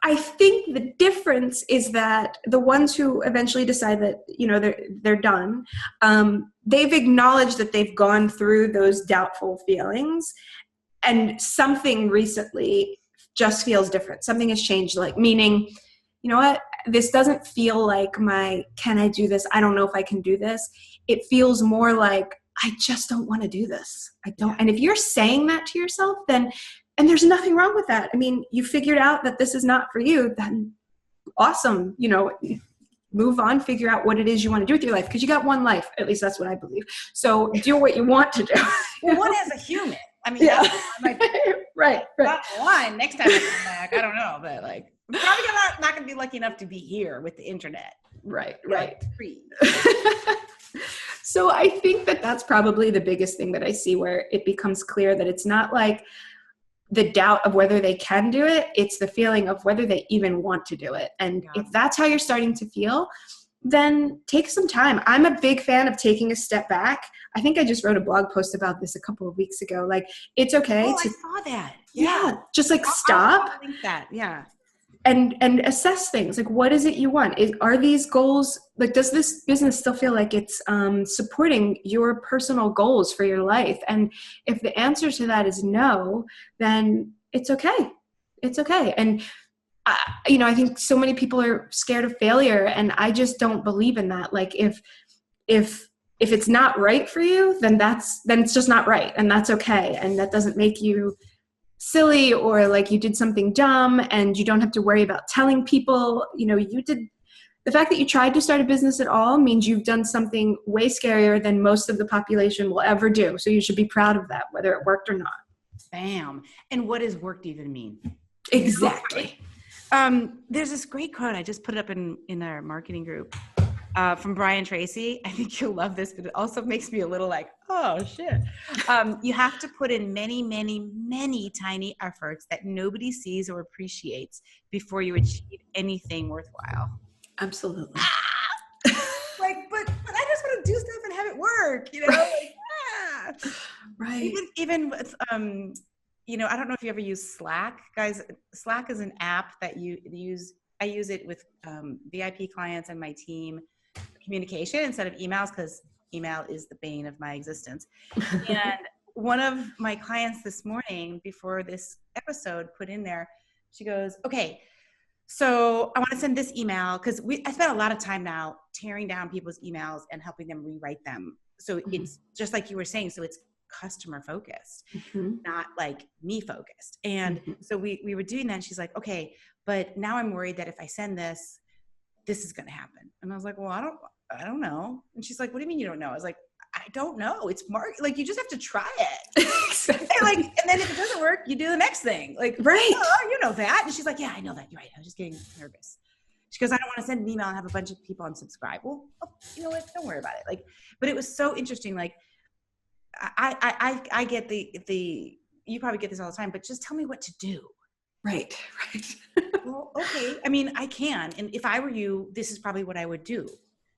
I think the difference is that the ones who eventually decide that, you know, they're done, they've acknowledged that they've gone through those doubtful feelings, and something recently just feels different. Something has changed, like, meaning, you know what, this doesn't feel like can I do this? I don't know if I can do this. It feels more like, I just don't want to do this. I don't. And if you're saying that to yourself, then, and there's nothing wrong with that. I mean, you figured out that this is not for you, then awesome. You know, move on, figure out what it is you want to do with your life, because you got one life. At least that's what I believe. So do what you want to do. Well, one as a human. I mean, yeah. Right. Line next time I come back, I don't know, but like, I'm probably not going to be lucky enough to be here with the internet. Right. So I think that that's probably the biggest thing that I see, where it becomes clear that it's not like the doubt of whether they can do it. It's the feeling of whether they even want to do it. And if that's how you're starting to feel, then take some time. I'm a big fan of taking a step back. I think I just wrote a blog post about this a couple of weeks ago. Like, it's okay. I saw that. Yeah. Just like stop. I'll link that. Yeah. And assess things. Like, what is it you want? Are these goals, like, does this business still feel like it's supporting your personal goals for your life? And if the answer to that is no, then it's okay. It's okay. And, you know, I think so many people are scared of failure, and I just don't believe in that. Like, if it's not right for you, then it's just not right. And that's okay. And that doesn't make you silly or like you did something dumb, and you don't have to worry about telling people. You know, the fact that you tried to start a business at all means you've done something way scarier than most of the population will ever do. So you should be proud of that, whether it worked or not. Bam. And what does worked even mean? Exactly. There's this great quote. I just put it up in our marketing group from Brian Tracy. I think you'll love this, but it also makes me a little like, oh shit. You have to put in many, many, many tiny efforts that nobody sees or appreciates before you achieve anything worthwhile. Absolutely. Like, but I just want to do stuff and have it work, you know? Like, Right. Even with, you know, I don't know if you ever use Slack, guys. Slack is an app that you use. I use it with VIP clients and my team communication instead of emails, because email is the bane of my existence. And one of my clients this morning, before this episode, put in there, she goes, okay, so I want to send this email, because I spent a lot of time now tearing down people's emails and helping them rewrite them. So it's just like you were saying, so it's customer focused, not like me focused. And so we were doing that, and she's like, okay, but now I'm worried that if I send this is going to happen. And I was like, well, I don't know. And she's like, what do you mean you don't know? I was like, I don't know. It's like, you just have to try it. Exactly. And then if it doesn't work, you do the next thing. Like, right. Oh, you know that. And she's like, yeah, I know that. You're right. I was just getting nervous. She goes, I don't want to send an email and have a bunch of people unsubscribe. Well, you know what? Don't worry about it. Like, but it was so interesting. Like, I get the you probably get this all the time, but just tell me what to do. Right. Well, okay. I mean, I can. And if I were you, this is probably what I would do.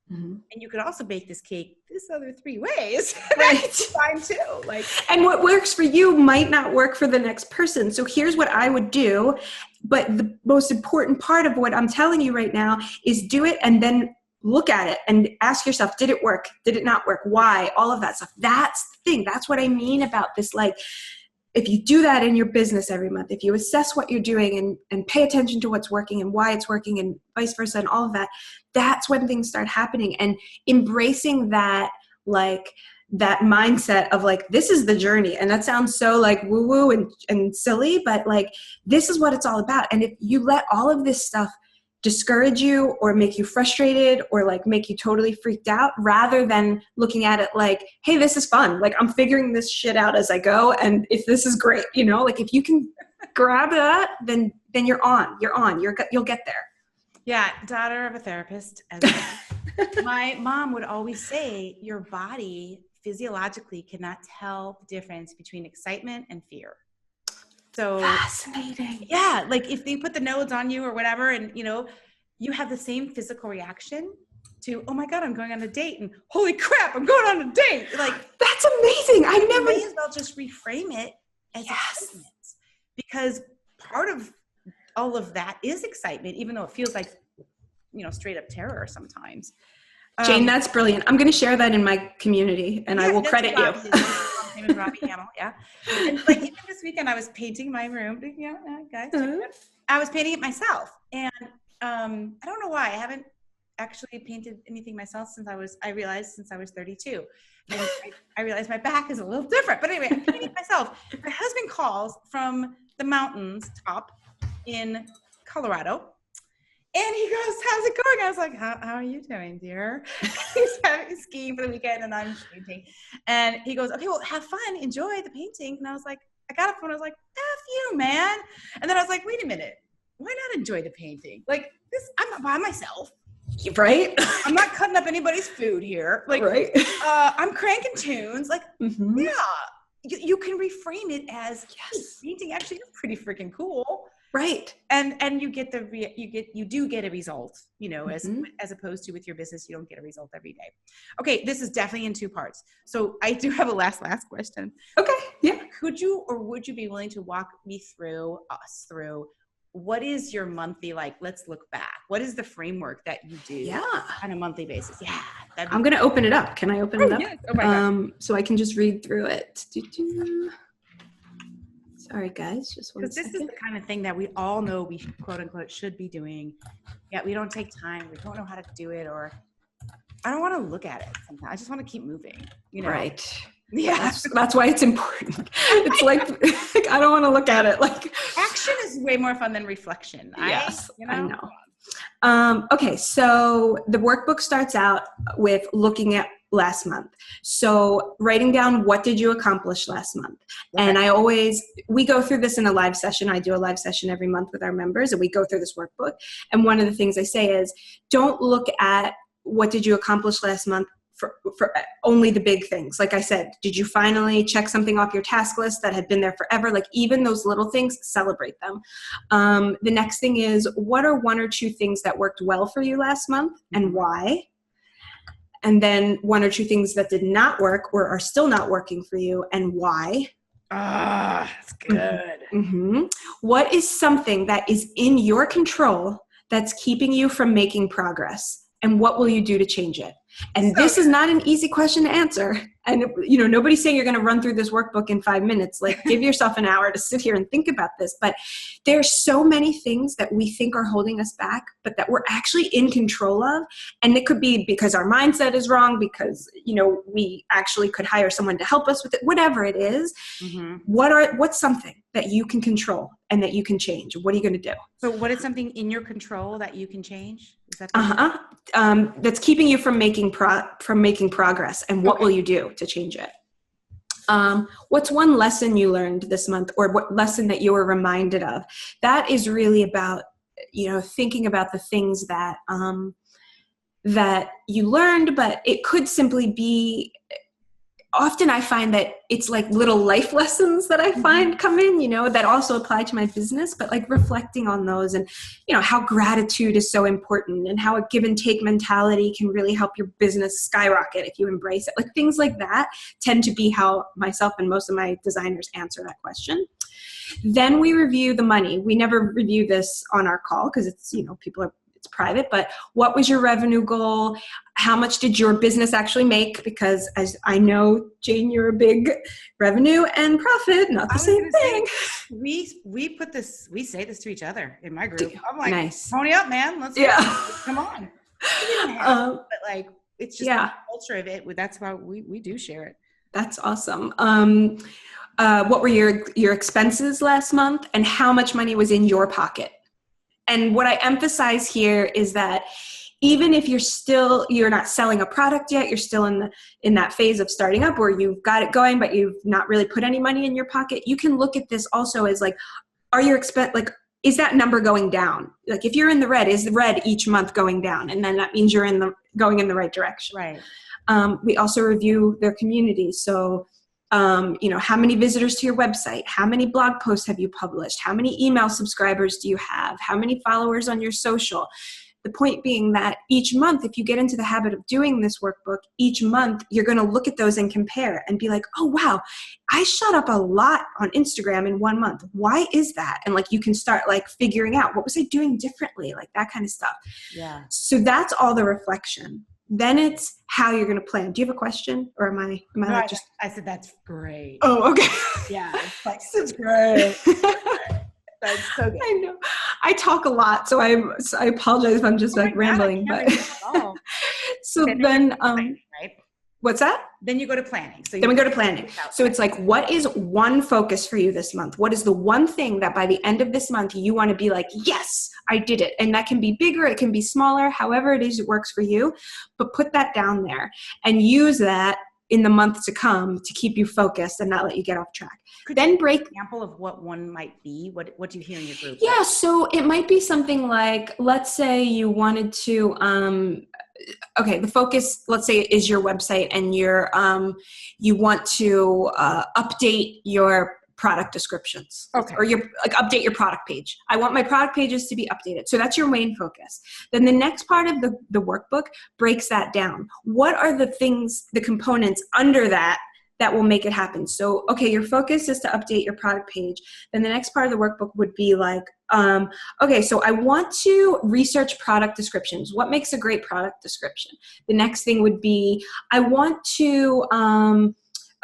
And you could also bake this cake this other 3 ways. Right. That's fine too. Like, and what works for you might not work for the next person. So here's what I would do. But the most important part of what I'm telling you right now is do it, and then look at it and ask yourself, did it work? Did it not work? Why? All of that stuff. That's the thing. That's what I mean about this. Like, if you do that in your business every month, if you assess what you're doing and pay attention to what's working and why it's working and vice versa and all of that, that's when things start happening. And embracing that, like, that mindset of like, this is the journey. And that sounds so like woo woo and silly, but like, this is what it's all about. And if you let all of this stuff discourage you or make you frustrated or like make you totally freaked out, rather than looking at it like, hey, this is fun. Like, I'm figuring this shit out as I go. And if this is great, you know, like if you can grab that, then you'll get there. Yeah. Daughter of a therapist. My mom would always say, your body physiologically cannot tell the difference between excitement and fear. So fascinating. Yeah, like if they put the nodes on you or whatever, and you have the same physical reaction to, oh my God, I'm going on a date, and holy crap, I'm going on a date. Like, that's amazing. I you never may as well just reframe it as excitement, because part of all of that is excitement, even though it feels like, straight up terror sometimes. Jane, that's brilliant. I'm going to share that in my community, and I will credit you. His name is Robbie Hamill. Yeah. And like even this weekend, I was painting my room. Yeah, guys. I was painting it myself, and I don't know why I haven't actually painted anything myself since I realized since I was 32, and I realized my back is a little different. But anyway, I'm painting myself. My husband calls from the mountains top in Colorado. And he goes, how's it going? I was like, how are you doing, dear? He's skiing for the weekend and I'm painting. And he goes, okay, well, have fun. Enjoy the painting. And I was like, I got up and I was like, F you, man. And then I was like, wait a minute. Why not enjoy the painting? Like this, I'm not by myself. Right? I'm not cutting up anybody's food here. Like, right. I'm cranking tunes. Like, yeah, you can reframe it as, yes, painting actually is pretty freaking cool. Right. And you get you do get a result, as opposed to with your business, you don't get a result every day. Okay. This is definitely in two parts. So I do have a last question. Okay. Yeah. Could you, or would you be willing to walk us through what is your monthly, like, let's look back. What is the framework that you do on a monthly basis? Yeah. I'm going to open it up. Can I open it up? Yes. Oh my God. So I can just read through it. Sorry, guys. Just one second. This is the kind of thing that we all know we quote unquote should be doing. Yet we don't take time. We don't know how to do it, or I don't want to look at it sometimes. I just want to keep moving. Right. Yeah. That's why it's important. It's like I don't want to look at it. Like action is way more fun than reflection. Yes, I know. Okay, so the workbook starts out with looking at last month. So writing down what did you accomplish last month. Okay. And we go through this in a live session. I do a live session every month with our members, and we go through this workbook. And one of the things I say is, don't look at what did you accomplish last month for only the big things. Like I said, did you finally check something off your task list that had been there forever? Like even those little things, celebrate them. The next thing is, what are one or two things that worked well for you last month and why? And then one or two things that did not work or are still not working for you and why. That's good. Mm-hmm. What is something that is in your control that's keeping you from making progress? And what will you do to change it? And this is not an easy question to answer. And, nobody's saying you're going to run through this workbook in 5 minutes. Like, give yourself an hour to sit here and think about this. But there's so many things that we think are holding us back, but that we're actually in control of. And it could be because our mindset is wrong, because, we actually could hire someone to help us with it, whatever it is. Mm-hmm. What's something that you can control and that you can change? What are you going to do? So what is something in your control that you can change? Is that that's keeping you from making progress, and what will you do to change it? What's one lesson you learned this month, or what lesson that you were reminded of? That is really about, thinking about the things that that you learned, but it could simply be, often I find that it's like little life lessons that I find come in, that also apply to my business, but like reflecting on those and, how gratitude is so important and how a give and take mentality can really help your business skyrocket if you embrace it. Like things like that tend to be how myself and most of my designers answer that question. Then we review the money. We never review this on our call because it's, it's private, but what was your revenue goal? How much did your business actually make? Because as I know, Jane, you're a big revenue and profit, not the same thing. We say this to each other in my group. I'm like, nice. Pony up, man. Let's come on. But like, it's just the culture of it. That's why we do share it. That's awesome. What were your expenses last month, and how much money was in your pocket? And what I emphasize here is that even if you're not selling a product yet, you're still in that phase of starting up where you've got it going, but you've not really put any money in your pocket. You can look at this also as like, is that number going down? Like if you're in the red, is the red each month going down? And then that means you're going in the right direction. Right. We also review their community. So How many visitors to your website? How many blog posts have you published? How many email subscribers do you have? How many followers on your social? The point being that each month, if you get into the habit of doing this workbook, each month you're going to look at those and compare and be like, oh, wow, I shut up a lot on Instagram in 1 month. Why is that? And you can start figuring out, what was I doing differently? That kind of stuff. Yeah. So that's all the reflection. Then it's how you're going to plan. Do you have a question, or am I No, I said that's great. Oh, okay. Yeah, it's great. That's so good. I know. I talk a lot, so I apologize if I'm just rambling. But so then, right? What's that? Then you go to planning. So then we go to planning. So it's what is one focus for you this month? What is the one thing that by the end of this month you want to be like, yes, I did it? And that can be bigger, it can be smaller, however it is it works for you. But put that down there and use that in the month to come to keep you focused and not let you get off track. Then break. An example of what one might be. What do you hear in your group? Yeah, so it might be something like, let's say you wanted to, the focus, let's say, is your website, and you want to update your product descriptions, or update your product page. I want my product pages to be updated. So that's your main focus. Then the next part of the workbook breaks that down. What are the things, the components under that will make it happen? So, your focus is to update your product page. Then the next part of the workbook would be so I want to research product descriptions. What makes a great product description? The next thing would be, I want to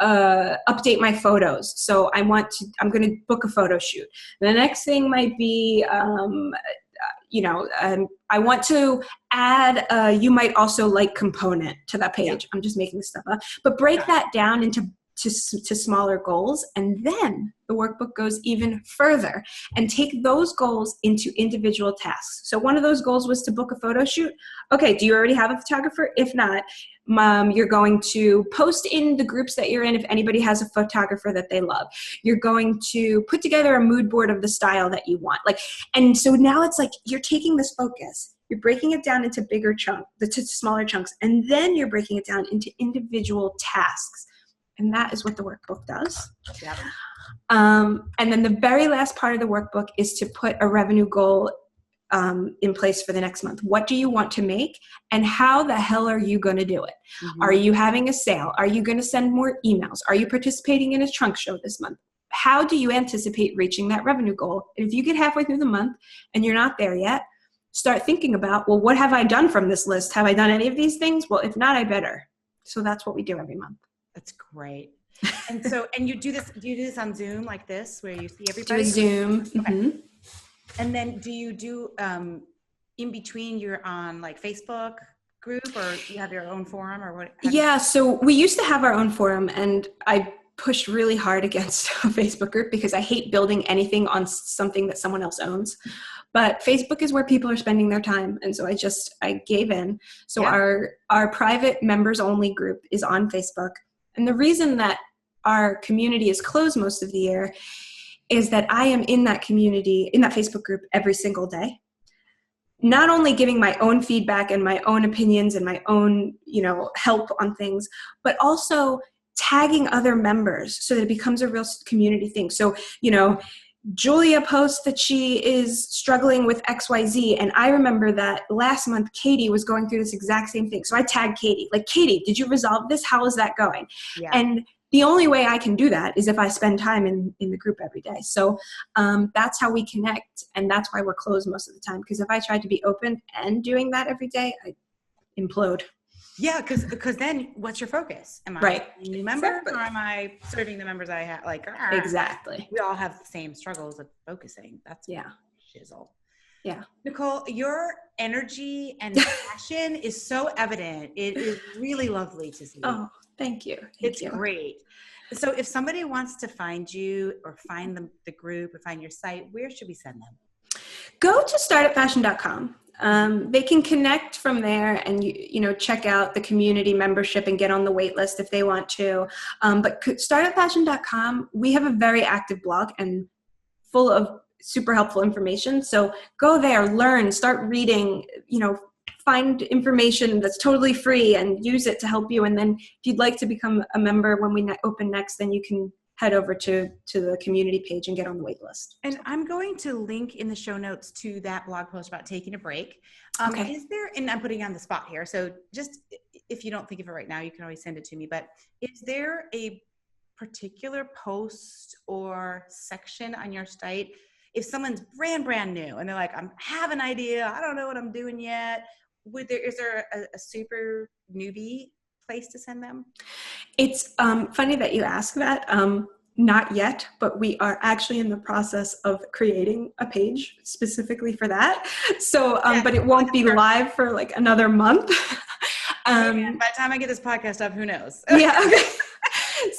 update my photos. So I'm going to book a photo shoot. The next thing might be, I want to add, you might also component to that page. Yeah. I'm just making stuff up, but break that down into smaller goals. And then the workbook goes even further and take those goals into individual tasks. So one of those goals was to book a photo shoot. Okay, do you already have a photographer? If not, you're going to post in the groups that you're in if anybody has a photographer that they love. You're going to put together a mood board of the style that you want. And so now it's you're taking this focus, you're breaking it down into bigger chunks, to smaller chunks, and then you're breaking it down into individual tasks. And that is what the workbook does. Yep. And then the very last part of the workbook is to put a revenue goal in place for the next month. What do you want to make, and how the hell are you going to do it? Mm-hmm. Are you having a sale? Are you going to send more emails? Are you participating in a trunk show this month? How do you anticipate reaching that revenue goal? And if you get halfway through the month and you're not there yet, start thinking about, well, what have I done from this list? Have I done any of these things? Well, if not, I better. So that's what we do every month. That's great. And so, and do you do this on Zoom like this, where you see everybody? Do a Zoom. Okay. Mm-hmm. And then do you do, in between, you're on Facebook group, or you have your own forum, or what? Yeah. So we used to have our own forum, and I pushed really hard against a Facebook group because I hate building anything on something that someone else owns. But Facebook is where people are spending their time. And so I gave in. So yeah. Our private members only group is on Facebook. And the reason that our community is closed most of the year is that I am in that community, in that Facebook group every single day. Not only giving my own feedback and my own opinions and my own, help on things, but also tagging other members so that it becomes a real community thing. So, Julia posts that she is struggling with XYZ. And I remember that last month, Katie was going through this exact same thing. So I tagged Katie, Katie, did you resolve this? How is that going? Yeah. And the only way I can do that is if I spend time in the group every day. So that's how we connect. And that's why we're closed most of the time. Because if I tried to be open and doing that every day, I'd implode. Yeah, because then what's your focus? Am I a new member, or am I serving the members I have? Exactly. We all have the same struggles of focusing. That's shizzle. Yeah. Nicole, your energy and passion is so evident. It is really lovely to see. Oh, thank you. It's great. So if somebody wants to find you, or find the group, or find your site, where should we send them? Go to startupfashion.com. They can connect from there and, check out the community membership and get on the wait list if they want to. But startupfashion.com, we have a very active blog and full of super helpful information. So go there, learn, start reading, find information that's totally free and use it to help you. And then if you'd like to become a member when we open next, then you can head over to the community page and get on the wait list. And I'm going to link in the show notes to that blog post about taking a break. Okay. Is there, and I'm putting you on the spot here, so just if you don't think of it right now, you can always send it to me, but is there a particular post or section on your site if someone's brand new and they're like, I have an idea, I don't know what I'm doing yet, is there a super newbie place to send them? It's funny that you ask that. Not yet, but we are actually in the process of creating a page specifically for that. So, but it won't be live for like another month. By the time I get this podcast up, who knows? Yeah. Okay.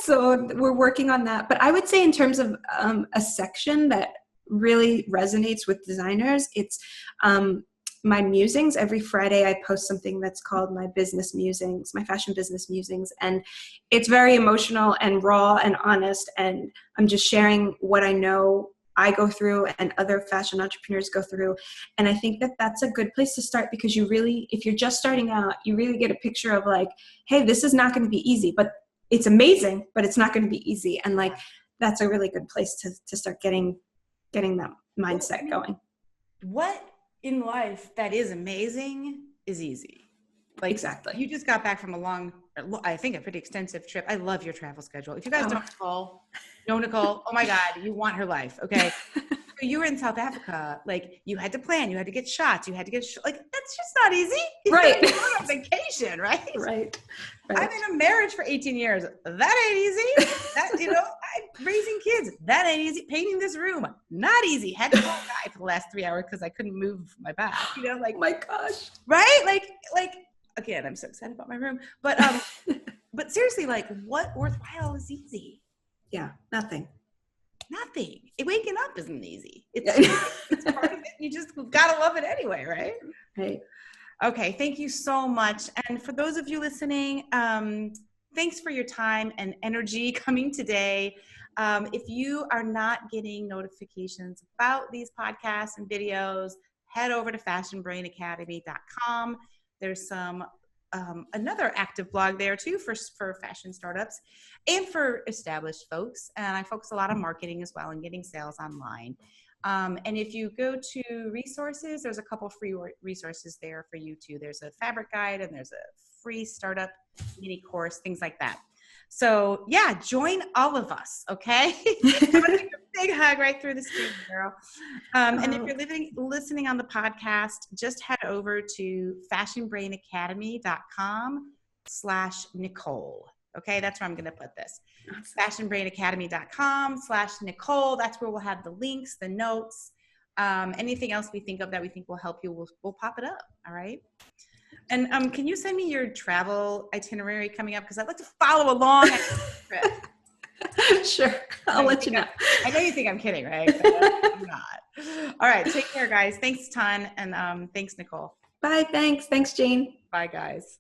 So we're working on that. But I would say in terms of a section that really resonates with designers, it's my musings. Every Friday I post something that's called my business musings, my fashion business musings. And it's very emotional and raw and honest. And I'm just sharing what I know I go through and other fashion entrepreneurs go through. And I think that that's a good place to start, because you really, if you're just starting out, you really get a picture of like, hey, this is not going to be easy, but it's amazing, but it's not going to be easy. And like, that's a really good place to start getting that mindset going. What in life that is amazing is easy. Like, exactly. You just got back from a pretty extensive trip. I love your travel schedule. If you guys don't know Nicole, oh my God, you want her life. Okay. So you were in South Africa. Like, you had to plan, you had to get shots, like, that's just not easy. Right. You're on vacation, right? Right. I'm in a marriage for 18 years. That ain't easy. I'm raising kids. That ain't easy. Painting this room, not easy. Had to call a guy for the last 3 hours because I couldn't move my back. Oh my gosh. Right? Like, again, I'm so excited about my room. But but seriously, like, what worthwhile is easy? Yeah, nothing. Waking up isn't easy. It's part of it. You just gotta love it anyway, right? Right. Okay, thank you so much. And for those of you listening, thanks for your time and energy coming today. If you are not getting notifications about these podcasts and videos, head over to fashionbrainacademy.com. There's some another active blog there too for fashion startups and for established folks. And I focus a lot on marketing as well and getting sales online. And if you go to resources, there's a couple free resources there for you too. There's a fabric guide and there's a free startup mini course, things like that. So yeah, join all of us, okay? I'm gonna give you a big hug right through the screen, girl. And if you're listening on the podcast, just head over to fashionbrainacademy.com/Nicole. Okay, that's where I'm going to put this. fashionbrainacademy.com/Nicole. That's where we'll have the links, the notes, anything else we think of that we think will help you, we'll pop it up. All right. And can you send me your travel itinerary coming up? Because I'd like to follow along on your trip. Sure. I'll let you know. I know you think I'm kidding, right? But I'm not. All right. Take care, guys. Thanks a ton. And thanks, Nicole. Bye. Thanks. Thanks, Jane. Bye, guys.